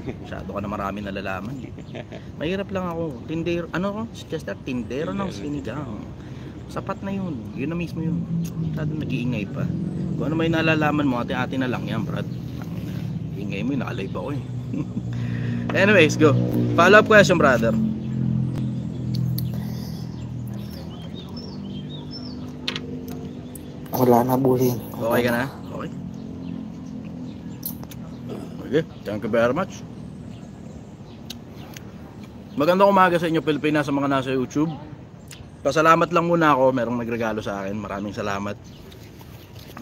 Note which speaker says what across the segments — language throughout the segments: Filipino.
Speaker 1: Masyado ka na marami nalalaman. Mahirap lang ako. Tindero, ano ko? Si Chester, tindero ng sinigang. Sapat na yun. Yun na mismo yun. Masyado nag-iingay pa. Kung ano may nalalaman mo, ate-ate na lang yan, brad. Ingay mo yun, nakalive ako eh. Anyways, go. Follow up question, brother.
Speaker 2: Wala na, bullying.
Speaker 1: Okay ka na? Okay. Okay, thank you very much. Magandang umaga sa inyo, Pilipinas, sa mga nasa YouTube. Pasalamat lang muna ako, merong nagregalo sa akin. Maraming salamat.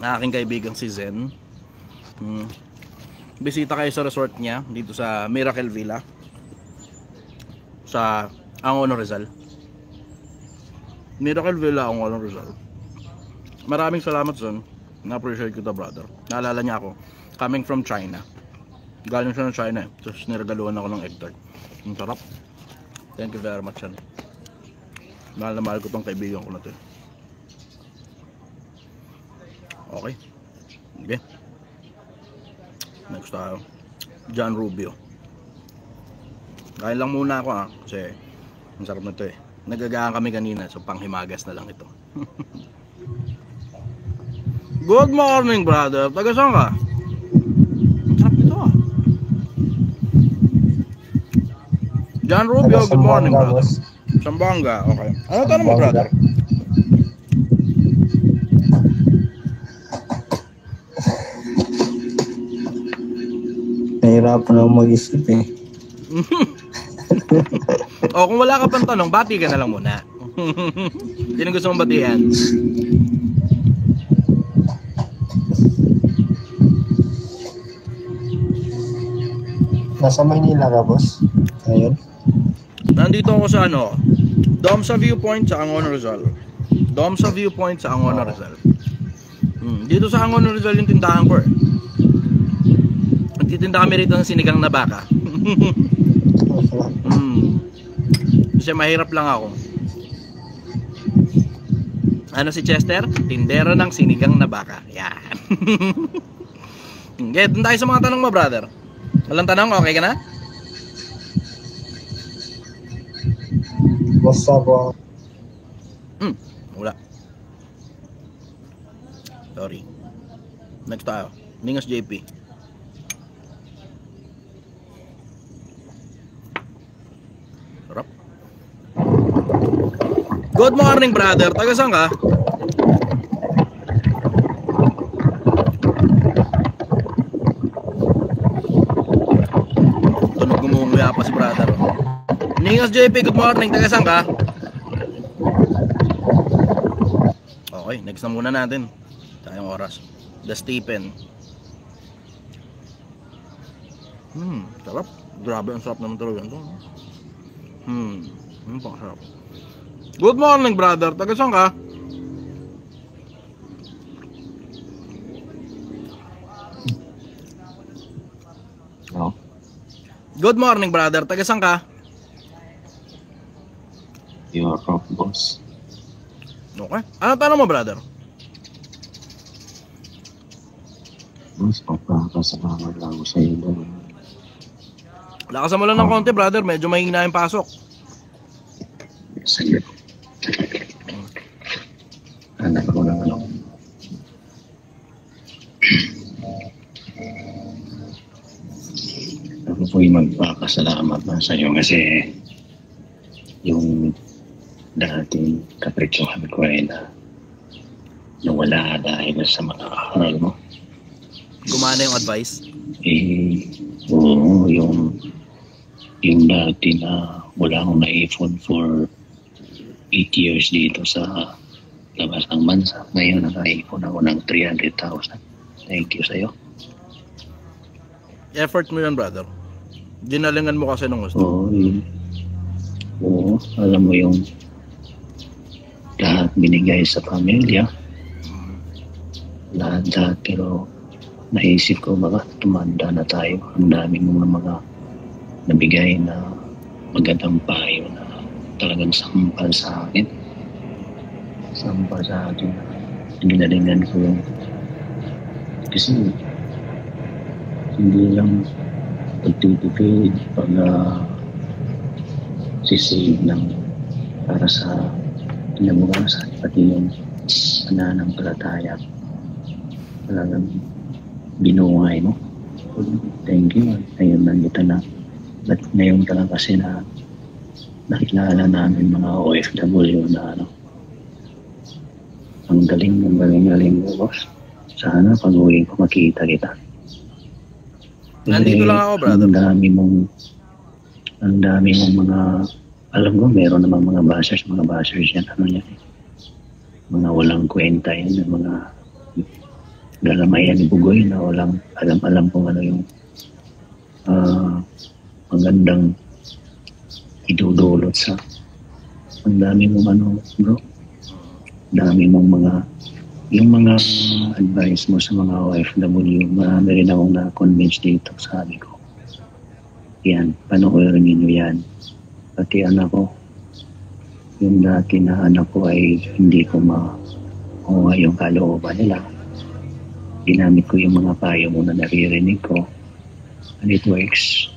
Speaker 1: Na aking kaibigang si Zen. Bisita kayo sa resort niya dito sa Miracle Villa sa Angono, Rizal. Miracle Villa, Angono, Rizal. Maraming salamat, Zen. Na-appreciate ko to, brother. Naalala niya ako, coming from China. Galing siya ng China eh. Tapos niregaluhan ako ng egg tart. Ang sarap. Thank you very much, Zen. Mahal na mahal ko tong kaibigan ko na to. Okay. Okay. Next tayo. John Rubio. Kain lang muna ako kasi ang sarap na to eh. Nagagaan kami kanina, so panghimagas na lang ito. Good morning, brother. Taga saan ka? Ang sarap ito John Rubio, good morning, brother. Sambanga, okay. Ano tanong mo, brother?
Speaker 2: Nahirapan ako mag-isip eh.
Speaker 1: O, kung wala ka pang tanong, bati ka na lang muna. Sino gusto mong batihan?
Speaker 2: Nasa Maynila ka, boss? Ayun.
Speaker 1: Nandito ako sa Domsa Viewpoint sa Angono, Rizal. Domsa Viewpoint sa Angono, Rizal. Dito sa Angono, Rizal yung tindahan ko eh. Nagtitinda kami rito ng sinigang na baka. Kasi mahirap lang ako. Ano si Chester? Tindero ng sinigang na baka. Yan. Okay, dun tayo sa mga tanong mo, brother. Walang tanong? Okay ka na?
Speaker 2: Basta po.
Speaker 1: Wala. Sorry. Next tayo. Ningas JP. Sarap. Good morning, brother. Taga saan ka? Tunog gumumunguya pa si brother. Ningas JP, good morning. Taga saan ka? Okay, next na muna natin. Tayong oras. The Stephen. Sarap. Grabe, ang sarap naman talaga ito. Pang sarap. Good morning, brother. Taga saan ka?
Speaker 2: No.
Speaker 1: Good morning, brother. Taga saan ka?
Speaker 2: Europe, boss.
Speaker 1: Okay. Ano tanong mo, brother?
Speaker 2: Boss, papakasama lang ako sa iyo doon.
Speaker 1: Lakasan mo lang ng konti, brother. Medyo mahina yung pasok.
Speaker 2: Sige. Anak ko lang Ako po'y magpapasalamat na sa iyo kasi yung dating kapresyuhan ko ay nawala dahil sa mga aral mo.
Speaker 1: Gumana yung advice?
Speaker 2: Oo, yung dati na wala akong na-iPhone for 8 years dito sa labas ng bansa. Ngayon naka-iPhone ako ng 300,000. Thank you sa'yo.
Speaker 1: Effort mo yun, brother. Ginalingan mo kasi nung gusto.
Speaker 2: Oo, yun. Oo, alam mo yung lahat binigay sa pamilya. Lahat, pero naisip ko baka tumanda na tayo. Ang dami mong mga nabigay na magandang payo na talagang sampal sa akin. Sampal sa akin. Ginalingan ko yun. Kasi hindi lang pagtitipid, sisave ng para sa kinabukasan, pati yung pananampalataya talagang binuhay mo. Thank you. Ayun, nandito na. But ngayon ka lang kasi na nakilala namin mga OFW na ang galing mo, boss. Sana pag-uwi ko makita kita.
Speaker 1: Nandito lang ako, brother.
Speaker 2: Ang dami mong mga, alam ko, meron namang mga bashers yan, mga walang kwenta yan, mga galamayan ni Bugoy na walang alam kung ano yung magandang idudulot sa ang dami mong bro, dami mong yung mga advice mo sa mga OFW, marami rin akong na-convince dito. Sabi ko, yan, panoorin niyo yan. Pati anak ko, yung dati na anak ko ay hindi ko makuha yung kalooban nila. Ginamit ko yung mga payo mo na naririnig ko. And it works.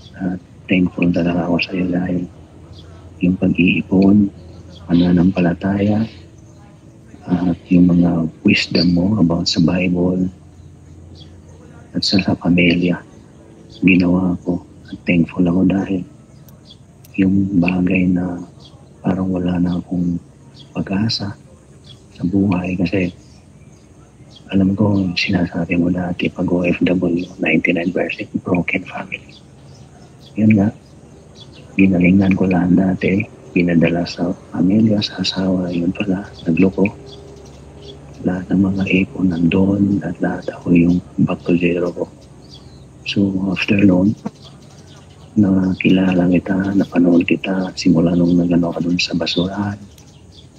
Speaker 2: Thankful talaga ako sa iyo dahil yung pag-iipon, pananampalataya, at yung mga wisdom mo about sa Bible at sa pamilya, ginawa ko. At thankful ako dahil yung bagay na parang wala na akong pag-asa sa buhay kasi alam ko, sinasabi mo dati pag OFW, 99% broken family. Yun nga, ginalingan ko lang dati, pinadala sa pamilya, sa asawa, yun pala, nagloko. Lahat ng mga ipon nandun at lahat ako yung back to zero ko. So after noon, nakilala kita, napanood kita, simula nung nagano ka dun sa basurahan,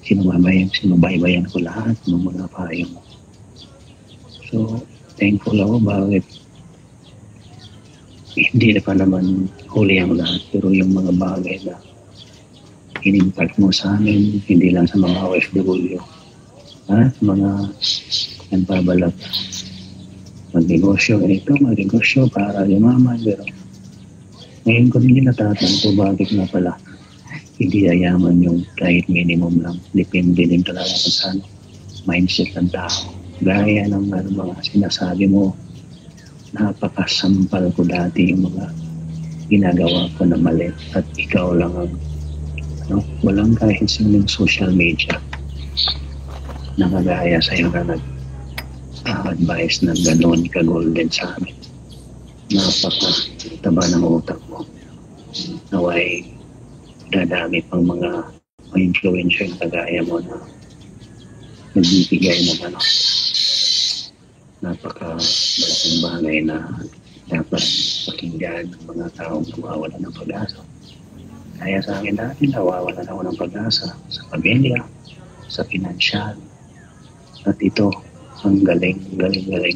Speaker 2: sinubaybayan ko lahat ng mga payo mo. So, thankful ako bakit hindi na pa naman huli ang lahat, pero yung mga bagay na in-impact mo sa amin, hindi lang sa mga OFW, mga nagbabalak magnegosyo, magnegosyo para yumaman, pero ngayon ko din natatanto bakit nga pala hindi yayaman yung kahit minimum lang. Depende din talaga sa mindset ng tao. Gaya ng mga sinasabi mo, napakasampal ko dati yung mga ginagawa ko na mali at ikaw lang ang walang kahit sinong social media na kagaya sa'yo na nag-advise na gano'n ka-golden sa amin. Napakataba ng utak mo. Naway dadami pang mga influencer na kagaya mo na nagbibigay ng napaka-malaking bagay na dapat pakinggan ng mga taong nawawala ng pag-asa. Kaya sa akin dati, nawawalan ako ng pag-asa sa pamilya, sa pinansyal. At ito, ang galing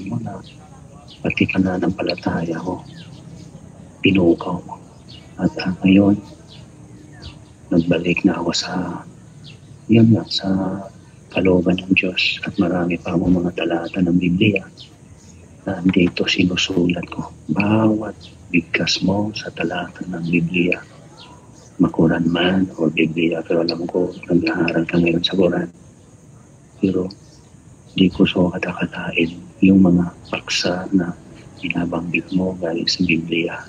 Speaker 2: mo na pati pananampalataya ko, pinukaw mo. At ngayon, nagbalik na ako sa kalooban ng Diyos at marami pa akong mga talata ng Biblia na dito sinusulat ko. Bawat bigkas mo sa talata ng Biblia, Makuran man o Biblia, pero alam ko nag-aaral ka ngayon sa Quran. Pero di ko so katakalain yung mga paksa na binabanggit mo galing sa Biblia.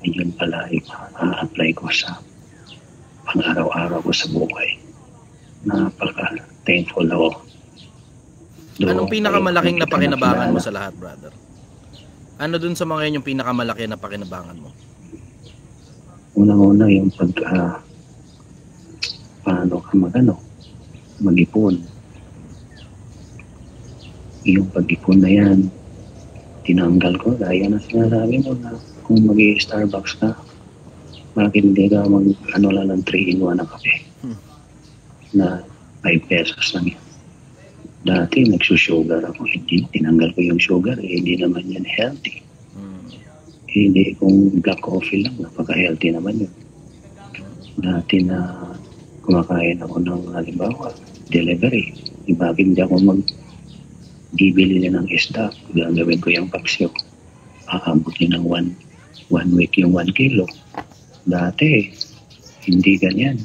Speaker 2: Ayun pala i-apply ko sa pang-araw-araw ko sa buhay. Napaka-thankful ako.
Speaker 1: Anong pinakamalaking napakinabangan mo sa lahat, brother? Ano dun sa mga yun yung pinakamalaki na pakinabangan mo?
Speaker 2: Unang-una yung paano ka mag-ipon. Yung pag-ipon na yan, tinanggal ko. Dahil na sinasabi mo na kung mag-i-Starbucks ka, bakit hindi ka lang ng 3-in-1 na kape? Na 5 pesos lang yan. Dati nagsusugar ako, hindi. Tinanggal ko yung sugar, hindi naman yan healthy. Hindi, kung black coffee lang, napaka-healthy naman yun. Dati na kumakain ako ng halimbawa, delivery. Bakit hindi ako bibili ng isda, gagawin ko yung paksyo. Aabot yun ng 1 week yung 1 kilo. Dati, hindi ganyan.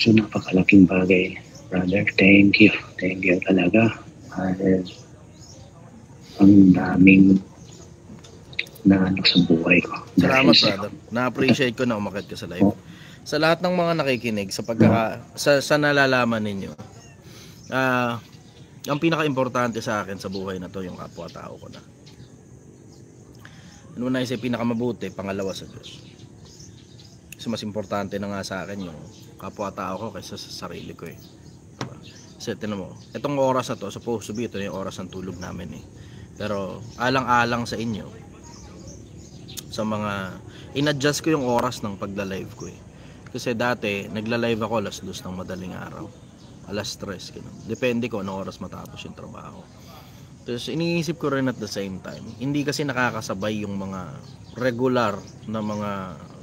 Speaker 2: So, napakalaking bagay, brother. Thank you. Thank you talaga. Ang daming na ano sa buhay ko.
Speaker 1: Salamat, brother. Na-appreciate ko na umakit ka sa live. Sa lahat ng mga nakikinig, sa nalalaman ninyo, ang pinaka-importante sa akin sa buhay na to, yung kapwa-tao ko na. Ano na isa pinakamabuti, pangalawa sa Diyos. Kasi mas importante na nga sa akin yung kapwa-tao ko kaysa sa sarili ko eh. Diba? Kasi tinan mo, itong oras na to, supposed to be, ito yung oras ng tulog namin eh. Pero alang-alang sa inyo, sa mga, in-adjust ko yung oras ng pagla-live ko eh. Kasi dati, nagla-live ako alas 2 ng madaling araw. Alas 3, ganun. Depende ko anong oras matapos yung trabaho. Tapos iniisip ko rin at the same time, hindi kasi nakakasabay yung mga regular na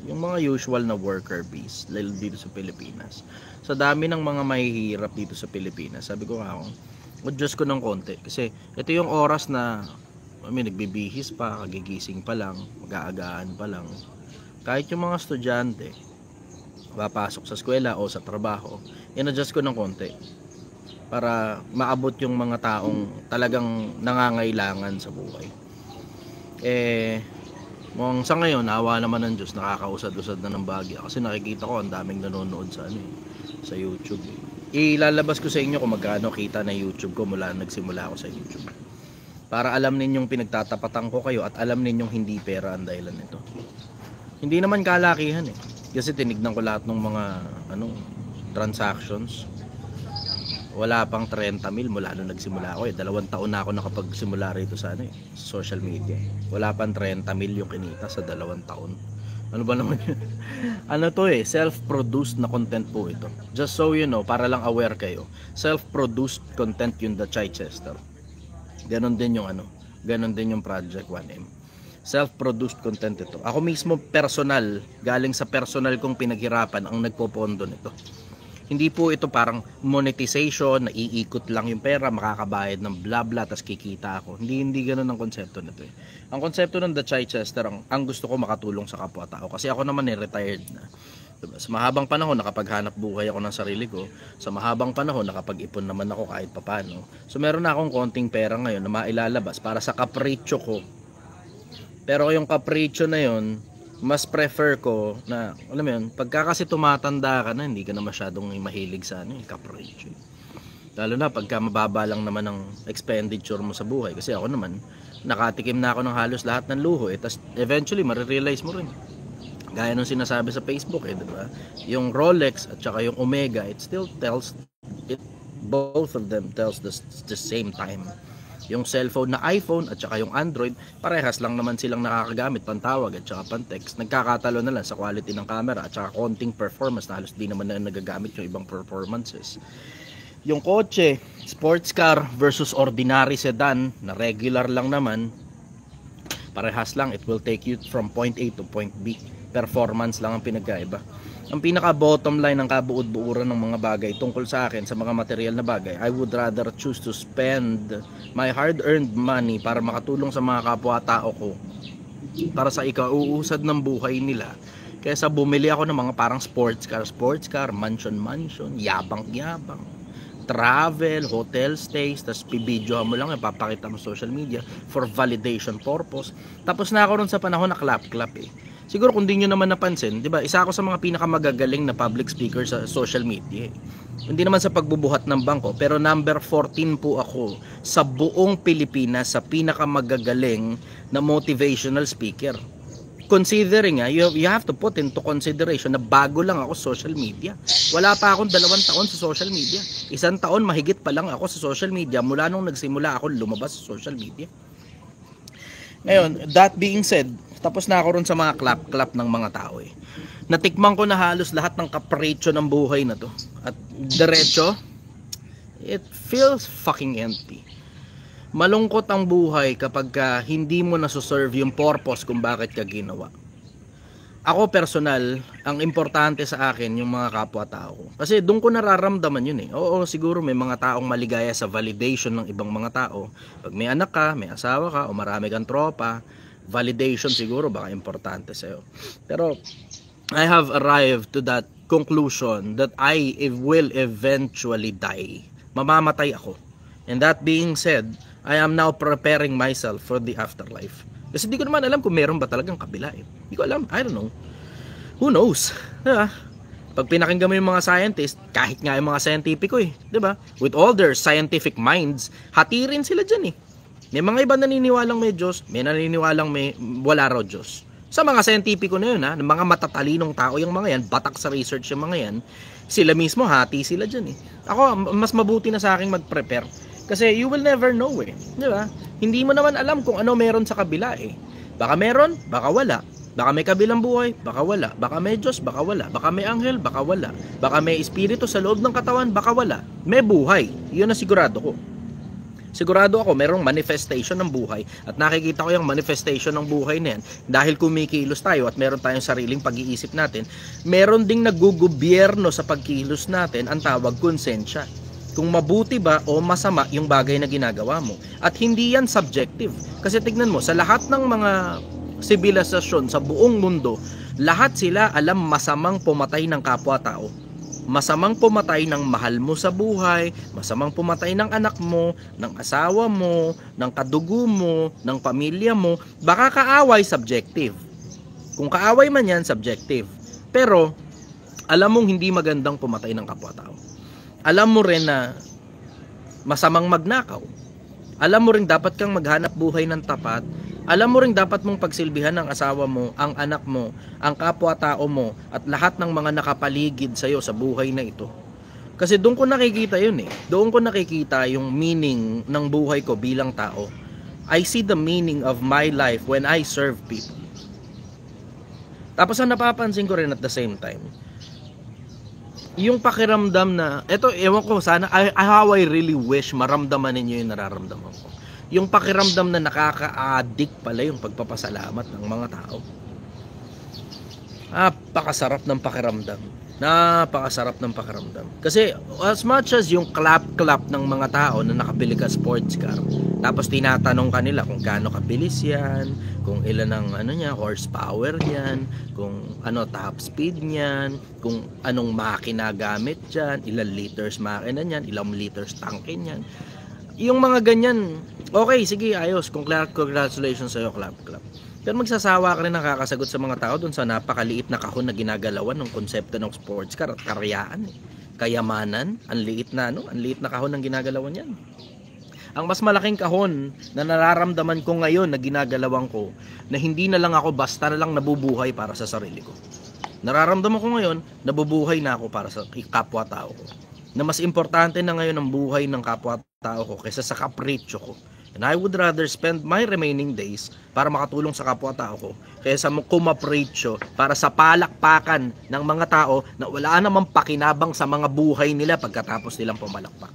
Speaker 1: yung mga usual na worker bees lalo dito sa Pilipinas. Sa dami ng mga mahihirap dito sa Pilipinas, sabi ko nga ako, adjust ko ng konti. Kasi ito yung oras na, nagbibihis pa, kagigising pa lang, mag-aagaan pa lang. Kahit yung mga estudyante, papasok sa eskwela o sa trabaho, in-adjust ko ng konti para maabot yung mga taong talagang nangangailangan sa buhay. Sa ngayon, awa naman ng Diyos, nakakausad-usad na ng bagya kasi nakikita ko ang daming nanonood sa YouTube. Ilalabas ko sa inyo kung magkano kita na YouTube ko mula nagsimula ako sa YouTube. Para alam ninyong pinagtatapatan ko kayo at alam ninyong hindi pera ang dahilan nito. Hindi naman kalakihan eh. Kasi tinignan ko lahat ng mga transactions. Wala pang 30 mil mula nung nagsimula ako eh. 2 taon na ako nakapagsimula rito sa social media. Wala pang 30 mil yung kinita sa 2 taon. Ano ba naman yun? Self-produced na content po ito. Just so you know, para lang aware kayo. Self-produced content yung The Chichester. Ganon din yung Project 1M. Self-produced content ito. Ako mismo personal, galing sa personal kong pinaghirapan ang nagpopondo nito. Hindi po ito parang monetization, naiikot lang yung pera, makakabayad ng bla bla, tas kikita ako. Hindi ganoon ang konsepto nito eh. Ang konsepto ng The Chichester, ang gusto ko makatulong sa kapwa-tao. Kasi ako naman retired na. Diba? Sa mahabang panahon, nakapaghanap buhay ako ng sarili ko. Sa mahabang panahon, nakapag-ipon naman ako kahit papano. So meron na akong konting pera ngayon na mailalabas para sa kapritsyo ko. Pero yung kapritsyo na yun, mas prefer ko na, alam mo yun, pagka kasi tumatanda ka na, hindi ka na masyadong mahilig sa kapritsyo. Lalo na pagka mababa lang naman ang expenditure mo sa buhay. Kasi ako naman, nakatikim na ako ng halos lahat ng luho. Tapos eventually, marirealize mo rin. Gaya nung sinasabi sa Facebook diba? Yung Rolex at saka yung Omega, both of them tells the same time. Yung cellphone na iPhone at saka yung Android, parehas lang naman silang nakakagamit, pantawag at saka pantext. Nagkakatalo na lang sa quality ng camera at saka konting performance na halos di naman na nagagamit yung ibang performances. Yung kotse, sports car versus ordinary sedan na regular lang naman, parehas lang, it will take you from point A to point B. Performance lang ang pinagkaiba. Ang pinaka bottom line ng kabuod-buuran ng mga bagay tungkol sa akin sa mga material na bagay, I would rather choose to spend my hard-earned money para makatulong sa mga kapwa-tao ko para sa ikauusad ng buhay nila kaysa bumili ako ng mga parang sports car, mansion, yabang, travel, hotel stays, tas pibidyohan mo lang, ipapakita mo social media for validation purpose. Tapos na ako ron sa panahon na clap eh. Siguro kung di nyo naman napansin, di ba, isa ako sa mga pinakamagagaling na public speaker sa social media. Hindi naman sa pagbubuhat ng bangko, pero number 14 po ako sa buong Pilipinas sa pinakamagagaling na motivational speaker. Considering you have to put into consideration na bago lang ako sa social media. Wala pa akong 2 taon sa social media. 1 taon mahigit pa lang ako sa social media mula nung nagsimula ako lumabas sa social media. Ngayon, that being said, tapos na ako ron sa mga clap ng mga tao eh. Natikman ko na halos lahat ng kapritsyo ng buhay na to. At diretso, it feels fucking empty. Malungkot ang buhay kapag hindi mo nasuserve yung purpose kung bakit ka ginawa. Ako personal, ang importante sa akin yung mga kapwa-tao ko. Kasi doon ko nararamdaman yun eh. Oo, siguro may mga taong maligaya sa validation ng ibang mga tao. Pag may anak ka, may asawa ka, o marami kang tropa, validation siguro, baka importante sa'yo. Pero, I have arrived to that conclusion that I will eventually die. Mamamatay ako. And that being said, I am now preparing myself for the afterlife. Kasi di ko naman alam kung meron ba talagang kabila eh. Di ko alam, I don't know. Who knows? Diba? Pag pinakinggan mo yung mga scientist, kahit nga yung mga scientifico eh, diba? With all their scientific minds, hati rin sila dyan eh. May mga iba naniniwalang may Diyos, may naniniwalang may wala raw Diyos. Sa mga scientifico na yun ha, ng mga matatalinong tao yung mga yan, batak sa research yung mga yan, sila mismo hati sila dyan eh. Ako, mas mabuti na sa akin mag-prepare. Kasi you will never know eh. Diba? Hindi mo naman alam kung ano meron sa kabila eh. Baka meron, baka wala. Baka may kabilang buhay, baka wala. Baka may Diyos, baka wala. Baka may anghel, baka wala. Baka may espiritu sa loob ng katawan, baka wala. May buhay. Yun ang sigurado ko. Sigurado ako merong manifestation ng buhay at nakikita ko yung manifestation ng buhay na yan dahil kumikilos tayo at meron tayong sariling pag-iisip natin. Meron ding nagugobyerno sa pagkilos natin, ang tawag konsensya. Kung mabuti ba o masama yung bagay na ginagawa mo. At hindi yan subjective. Kasi tignan mo, sa lahat ng mga sibilisasyon sa buong mundo, lahat sila alam masamang pumatay ng kapwa-tao. Masamang pumatay ng mahal mo sa buhay, masamang pumatay ng anak mo, ng asawa mo, ng kadugo mo, ng pamilya mo. Baka kaaway, subjective. Kung kaaway man yan, subjective. Pero, alam mong hindi magandang pumatay ng kapwa-tao. Alam mo rin na masamang magnakaw. Alam mo rin dapat kang maghanap buhay ng tapat. Alam mo rin dapat mong pagsilbihan ng asawa mo, ang anak mo, ang kapwa-tao mo, at lahat ng mga nakapaligid sa'yo sa buhay na ito. Kasi doon ko nakikita yun eh. Doon ko nakikita yung meaning ng buhay ko bilang tao. I see the meaning of my life when I serve people. Tapos ang napapansin ko rin at the same time, yung pakiramdam na, eto, ewan ko, sana, how I really wish maramdaman ninyo yung nararamdaman ko. Yung pakiramdam na nakaka-addict pala yung pagpapasalamat ng mga tao. Napakasarap ng pakiramdam. Napakasarap ng pakiramdam. Kasi as much as yung clap-clap ng mga tao na nakabili ka sports car, tapos tinatanong kanila kung gaano kabilis yan, kung ilan ang horsepower yan, kung ano top speed niyan, kung anong makina gamit dyan, ilang liters makina niyan, ilang liters tangke niyan. Yung mga ganyan, okay, sige, ayos. Congratulations sa'yo, clap. Pero magsasawa ka rin nakakasagot sa mga tao dun sa napakaliit na kahon na ginagalawan ng konsepto ng sports car at karyaan. Kayamanan, ang liit na kahon ng ginagalawan yan. Ang mas malaking kahon na nararamdaman ko ngayon na ginagalawan ko, na hindi na lang ako basta na lang nabubuhay para sa sarili ko. Nararamdaman ko ngayon, nabubuhay na ako para sa kapwa-tao ko. Na mas importante na ngayon ang buhay ng kapwa-tao ko kaysa sa kapritsyo ko. And I would rather spend my remaining days para makatulong sa kapwa-tao ko kaysa kumapritsyo para sa palakpakan ng mga tao na wala namang pakinabang sa mga buhay nila pagkatapos nilang pumalakpak.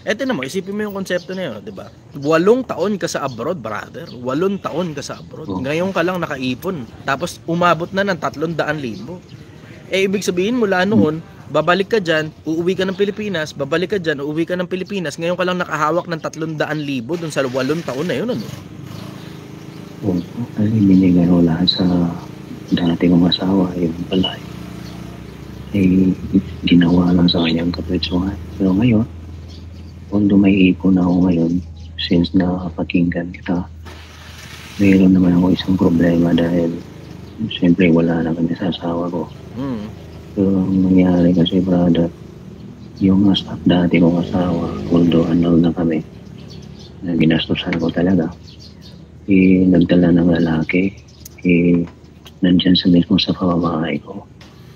Speaker 1: Eto na mo, isipin mo yung konsepto na yun, diba? 8 taon ka sa abroad, brother. 8 taon ka sa abroad. Ngayon ka lang nakaipon. Tapos umabot na ng 300,000. Ibig sabihin mula noon, babalik ka dyan, uuwi ka ng Pilipinas, babalik ka dyan, uuwi ka ng Pilipinas, ngayon ka lang nakahawak ng 300,000 dun sa 8 taon na yun, ano?
Speaker 2: Kasi binigay ko lahat sa dati kong asawa, yung balay. Ginawa lang sa kanyang kapitsuhan. Pero ngayon, kung may ipon ako ngayon, since nakapakinggan kita, mayroon naman ako isang problema dahil siyempre wala naman sa asawa ko. So, ang nangyari kasi, brother, yung dati kong asawa, although annulled na kami, na ginastusan ko talaga, nagdala ng lalaki, nandyan sa mismo sa pamamahay ko.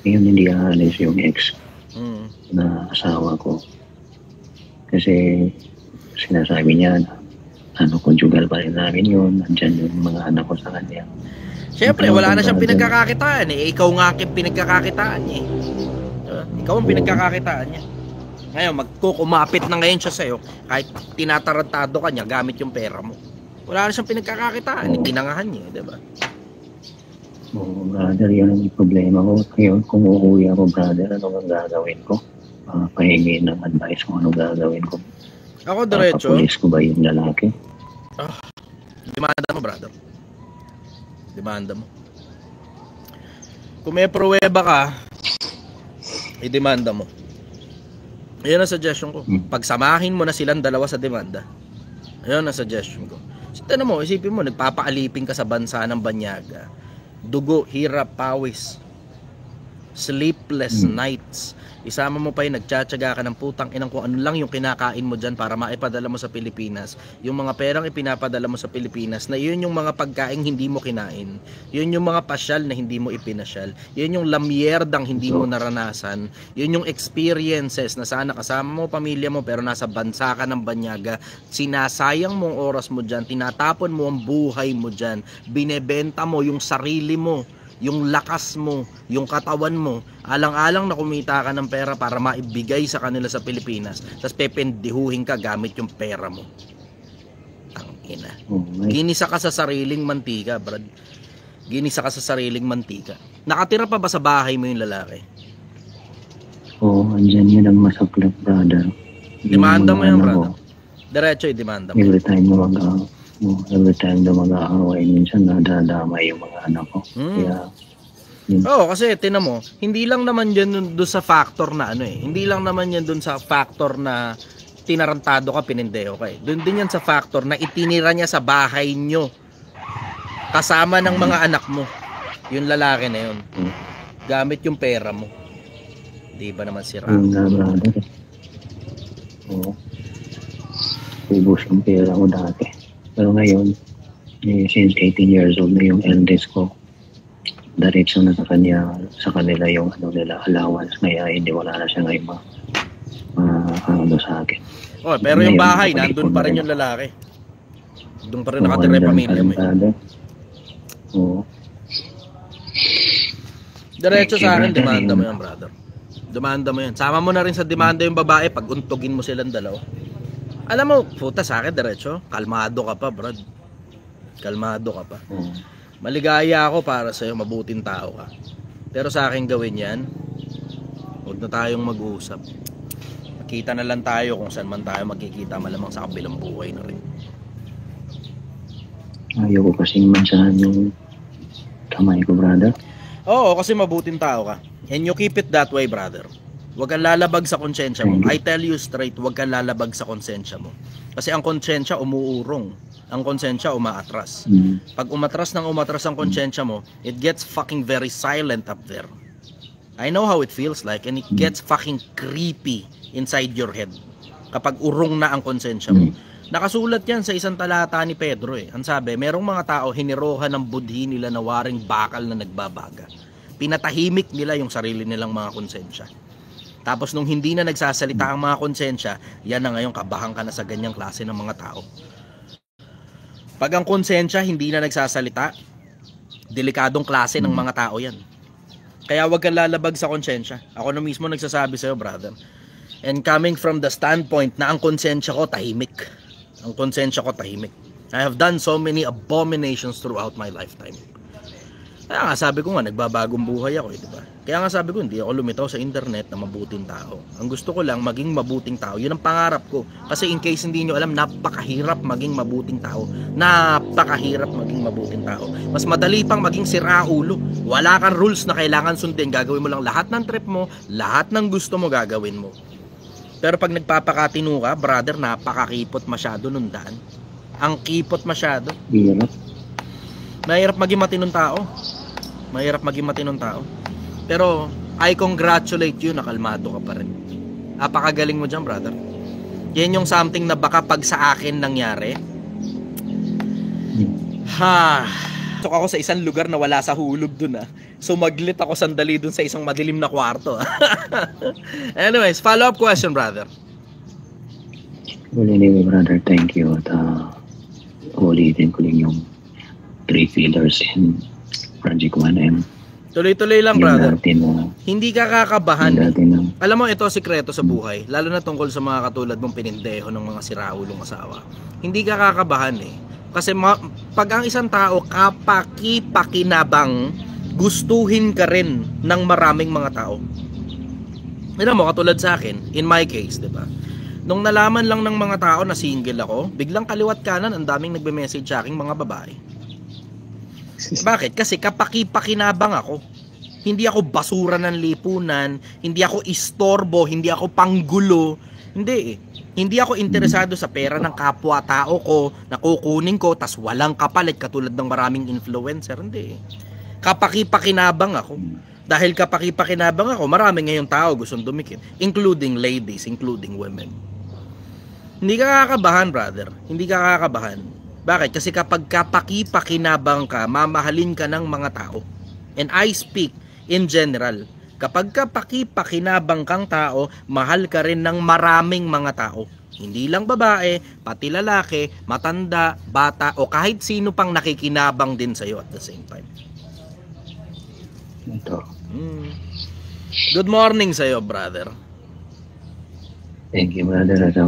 Speaker 2: Ngayon hindi aalis yung ex na asawa ko. Kasi sinasabi niya na conjugal pa rin namin yun, nandyan yung mga anak ko sa kanya.
Speaker 1: Siyempre, wala na siyang pinagkakakitaan eh. Ikaw nga pinagkakakitaan niya eh. Ikaw ang pinagkakakitaan niya. Ngayon, magkukumapit na ngayon siya sa'yo kahit tinatarantado ka niya gamit yung pera mo. Wala na siyang pinagkakakitaan. Tinangahan niya, diba?
Speaker 2: Oo, brother, yun ang problema ko. Ngayon, kung uuwi ako, brother, ano ang gagawin ko? Pahingi ng advice kung ano gagawin ko.
Speaker 1: Ako, diretso.
Speaker 2: Papulis ko ba yung lalaki?
Speaker 1: Demanda mo, brother. Demanda mo. Kung may pruweba ka, i-demanda mo. Ayun ang suggestion ko. Pagsamahin mo na silang dalawa sa demanda. Ayun ang suggestion ko. So, tanong mo, isipin mo, nagpapaalipin ka sa bansa ng Banyaga. Dugo, hirap, pawis. Sleepless nights. Isama mo pa yung nagtsatsaga ka ng putang inang kung ano lang yung kinakain mo dyan para maipadala mo sa Pilipinas. Yung mga perang ipinapadala mo sa Pilipinas na yun yung mga pagkain hindi mo kinain. Yun yung mga pasyal na hindi mo ipinasyal. Yun yung lamyerdang hindi mo naranasan. Yun yung experiences na sana kasama mo pamilya mo pero nasa bansa ka ng Banyaga. Sinasayang mo ang oras mo dyan. Tinatapon mo ang buhay mo dyan. Binebenta mo yung sarili mo, yung lakas mo, yung katawan mo, alang-alang na kumita ka ng pera para maibigay sa kanila sa Pilipinas, tapos pependihuhin ka gamit yung pera mo. Tangina. Ginisa ka sa sariling mantika, brad. Ginisa ka sa sariling mantika. Nakatira pa ba sa bahay mo yung lalaki?
Speaker 2: Oo, andyan yun ang masaklap, brother.
Speaker 1: Demanda mo yan, brother. Diretso i-demanda mo.
Speaker 2: Every time na mag-aaway, minsan nadadamay yung mga anak ko. Kaya,
Speaker 1: kasi tinan mo, hindi lang naman yan doon sa factor na hindi lang naman yan doon sa factor na tinarantado ka, pinindeho ka Doon din yan sa factor na itinira niya sa bahay nyo kasama ng mga anak mo. Yung lalaki na yun. Gamit yung pera mo. Di ba naman sira?
Speaker 2: Brother. Oo. Ubus yung pera ko dati. Pero ngayon, since 18 years old na yung eldest ko, diretso na sa kanila yung nila allowance. Kaya hindi wala na siya ngayon sa akin.
Speaker 1: Pero yung bahay, nandun pa rin yung lalaki. Doon pa rin nakatira yung pamilya mo.
Speaker 2: Oo.
Speaker 1: Diretso sa akin, demanda mo yan, brother. Demanda mo yan. Sama mo na rin sa demanda yung babae pag untugin mo silang dalawa. Alam mo, puta sa akin, diretso. Kalmado ka pa, brad. Kalmado ka pa. Maligaya ako para sa'yo, mabuting tao ka. Pero sa akin gawin yan, huwag na tayong mag-uusap. Makita na lang tayo kung saan man tayo magkikita, malamang sa kabilang buhay na rin.
Speaker 2: Ayaw ko kasing mansahan yung kamay ko, brother.
Speaker 1: Oo, kasi mabuting tao ka. And you keep it that way, brother. Huwag kang lalabag sa konsensya mo. I tell you straight, huwag kang lalabag sa konsensya mo. Kasi ang konsensya umuurong. Ang konsensya umaatras. Pag umatras ang konsensya mo, it gets fucking very silent up there. I know how it feels like and it gets fucking creepy inside your head. Kapag urong na ang konsensya mo. Nakasulat yan sa isang talata ni Pedro Ang sabi, merong mga tao hinirohan ng budhi nila na waring bakal na nagbabaga. Pinatahimik nila yung sarili nilang mga konsensya. Tapos nung hindi na nagsasalita ang mga konsensya, yan na ngayon kabahan ka na sa ganyang klase ng mga tao. Pag ang konsensya hindi na nagsasalita, delikadong klase ng mga tao yan. Kaya wag kang lalabag sa konsensya. Ako na mismo nagsasabi sa'yo, brother. And coming from the standpoint na ang konsensya ko tahimik. Ang konsensya ko tahimik. I have done so many abominations throughout my lifetime. Kaya nga sabi ko nga, nagbabagong buhay ako diba? Kaya nga sabi ko, hindi ako lumitaw sa internet na mabuting tao. Ang gusto ko lang, maging mabuting tao. Yun ang pangarap ko. Kasi in case hindi nyo alam, napakahirap maging mabuting tao. Napakahirap maging mabuting tao. Mas madali pang maging siraulo. Wala kang rules na kailangan sundin. Gagawin mo lang lahat ng trip mo, lahat ng gusto mo gagawin mo. Pero pag nagpapakatino ka, brother, napakakipot masyado nung daan. Ang kipot masyado. Mahirap maging matinong tao. Mahirap maging matinong tao. Pero I congratulate you, nakalmado ka pa rin. Napakagaling mo dyan, brother. Yan yung something na baka pag sa akin nangyari. Tok ako sa isang lugar na wala sa hulog dun Sumaglit ako sandali dun sa isang madilim na kwarto. Anyways, follow-up question, brother.
Speaker 2: Well, anyway, brother, thank you. At ulitin ko din yung 3 pillars in Project 1M.
Speaker 1: Tuloy-tuloy lang, brother. Hindi ka kakabahan.
Speaker 2: Alam
Speaker 1: mo, ito sikreto sa buhay. Lalo na tungkol sa mga katulad mong pinindeho ng mga siraulong asawa. Hindi ka kakabahan Kasi pag ang isang tao kapaki-pakinabang, gustuhin ka rin ng maraming mga tao. Alam mo, katulad sa akin, in my case, diba? Nung nalaman lang ng mga tao na single ako, biglang kaliwat kanan, ang daming nagbe-message sa aking mga babae. Bakit? Kasi kapaki-pakinabang ako. Hindi ako basura ng lipunan, hindi ako istorbo, hindi ako panggulo. Hindi eh. Hindi ako interesado sa pera ng kapwa-tao ko na kukunin ko tas walang kapalit katulad ng maraming influencer. Hindi eh. Kapaki-pakinabang ako. Dahil kapaki-pakinabang ako, marami ngayong tao gustong dumikit, including ladies, including women. Hindi ka kakabahan, brother. Hindi ka kakabahan. Bakit? Kasi kapag kapaki-pakinabang ka, mamahalin ka ng mga tao. And I speak in general. Kapag kapaki-pakinabang kang tao, mahal ka rin ng maraming mga tao. Hindi lang babae, pati lalaki, matanda, bata, o kahit sino pang nakikinabang din sa'yo at the same time.
Speaker 2: Ito.
Speaker 1: Good morning sa'yo, brother.
Speaker 2: Thank you, brother. At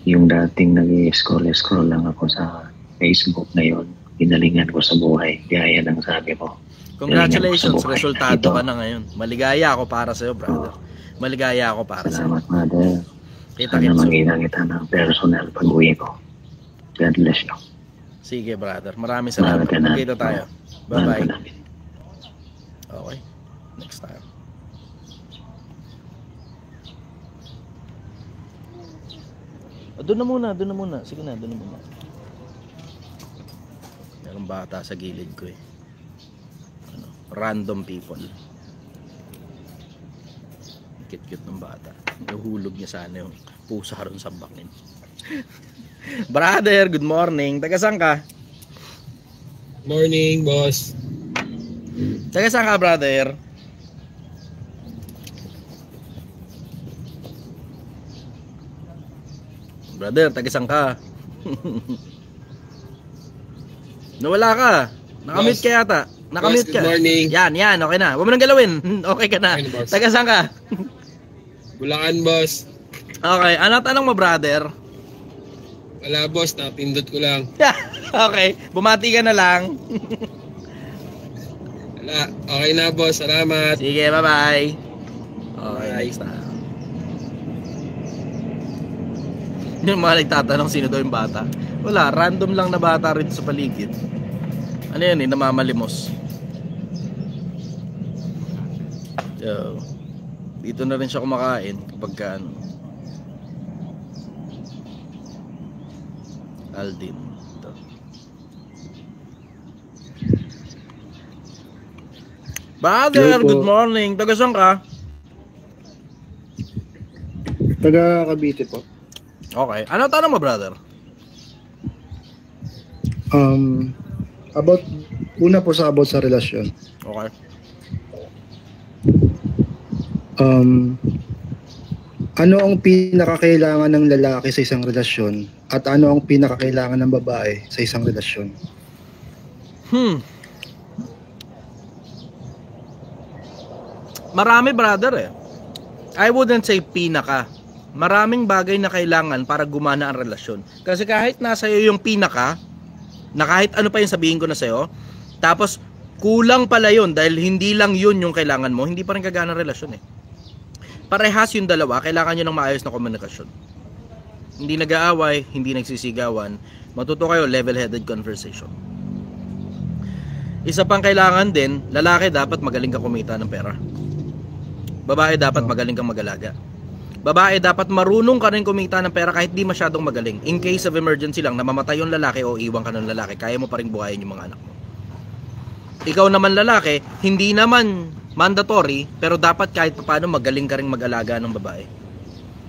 Speaker 2: yung dating nag-scroll lang ako sa Facebook ngayon, ginalingan ko sa buhay. Gaya ng sabi ko.
Speaker 1: Congratulations, resultado ka na ngayon. Maligaya ako para sa'yo, brother. Maligaya ako para sa'yo.
Speaker 2: Salamat, brother. Sana magkita kita ng personal pag-uwi ko. God bless you.
Speaker 1: Sige, brother. Maraming salamat. Magkita tayo. Bye-bye. Okay. Next time. Doon na muna. Sige na, doon na muna. Merong bata sa gilid ko eh. Random people. Cute ng bata. Nahulog niya sana yung pusa ron sa bakin. Brother, good morning. Taga saan ka?
Speaker 3: Morning, boss.
Speaker 1: Taga saan ka, brother? Brother, taga saan ka? Nawala ka. Nakamute ka yata. Nakamute ka.
Speaker 3: Good morning.
Speaker 1: Yan, okay na. Huwag mo nang galawin. Okay ka na.
Speaker 3: Okay,
Speaker 1: Taga saan ka?
Speaker 3: Bulacan, boss.
Speaker 1: Okay, ano tanong mo, brother?
Speaker 3: Wala, boss. Napindot ko lang.
Speaker 1: Okay, bumati ka na lang.
Speaker 3: Wala. Okay na, boss. Salamat.
Speaker 1: Sige, bye-bye. Okay,
Speaker 3: Bye.
Speaker 1: next na. Yung mga nagtatanong sino daw yung bata. Wala, random lang na bata rin sa paligid. Ano yan eh, namamalimos. So, dito na rin siya kumakain kapag ka ano. Aldin. Ito. Brother,
Speaker 4: Hello po.
Speaker 1: good morning. Taga saan ka?
Speaker 4: Taga Cavite po.
Speaker 1: Okay. Ano tanong mo, brother?
Speaker 4: About sa relasyon.
Speaker 1: Okay.
Speaker 4: Ano ang pinakakailangan ng lalaki sa isang relasyon at ano ang pinakakailangan ng babae sa isang relasyon?
Speaker 1: Marami, brother eh. I wouldn't say pinaka. Maraming bagay na kailangan para gumana ang relasyon. Kasi kahit nasa iyo yung pinaka, na kahit ano pa yung sabihin ko na sa'yo, tapos kulang pala yun dahil hindi lang yun yung kailangan mo, hindi pa rin gagana ang relasyon eh. Parehas yung dalawa, kailangan nyo ng maayos na komunikasyon. Hindi nag-aaway, hindi nagsisigawan, matuto kayo level-headed conversation. Isa pang kailangan din, lalaki dapat magaling ka kumita ng pera. Babae dapat magaling kang mag-alaga. Babae dapat marunong ka rin kumita ng pera kahit di masyadong magaling. In case of emergency lang, namamatay yung lalaki o iwan ka ng lalaki, kaya mo pa rin buhayin yung mga anak mo. Ikaw naman lalaki, hindi naman mandatory, pero dapat kahit paano magaling ka rin mag-alaga ng babae.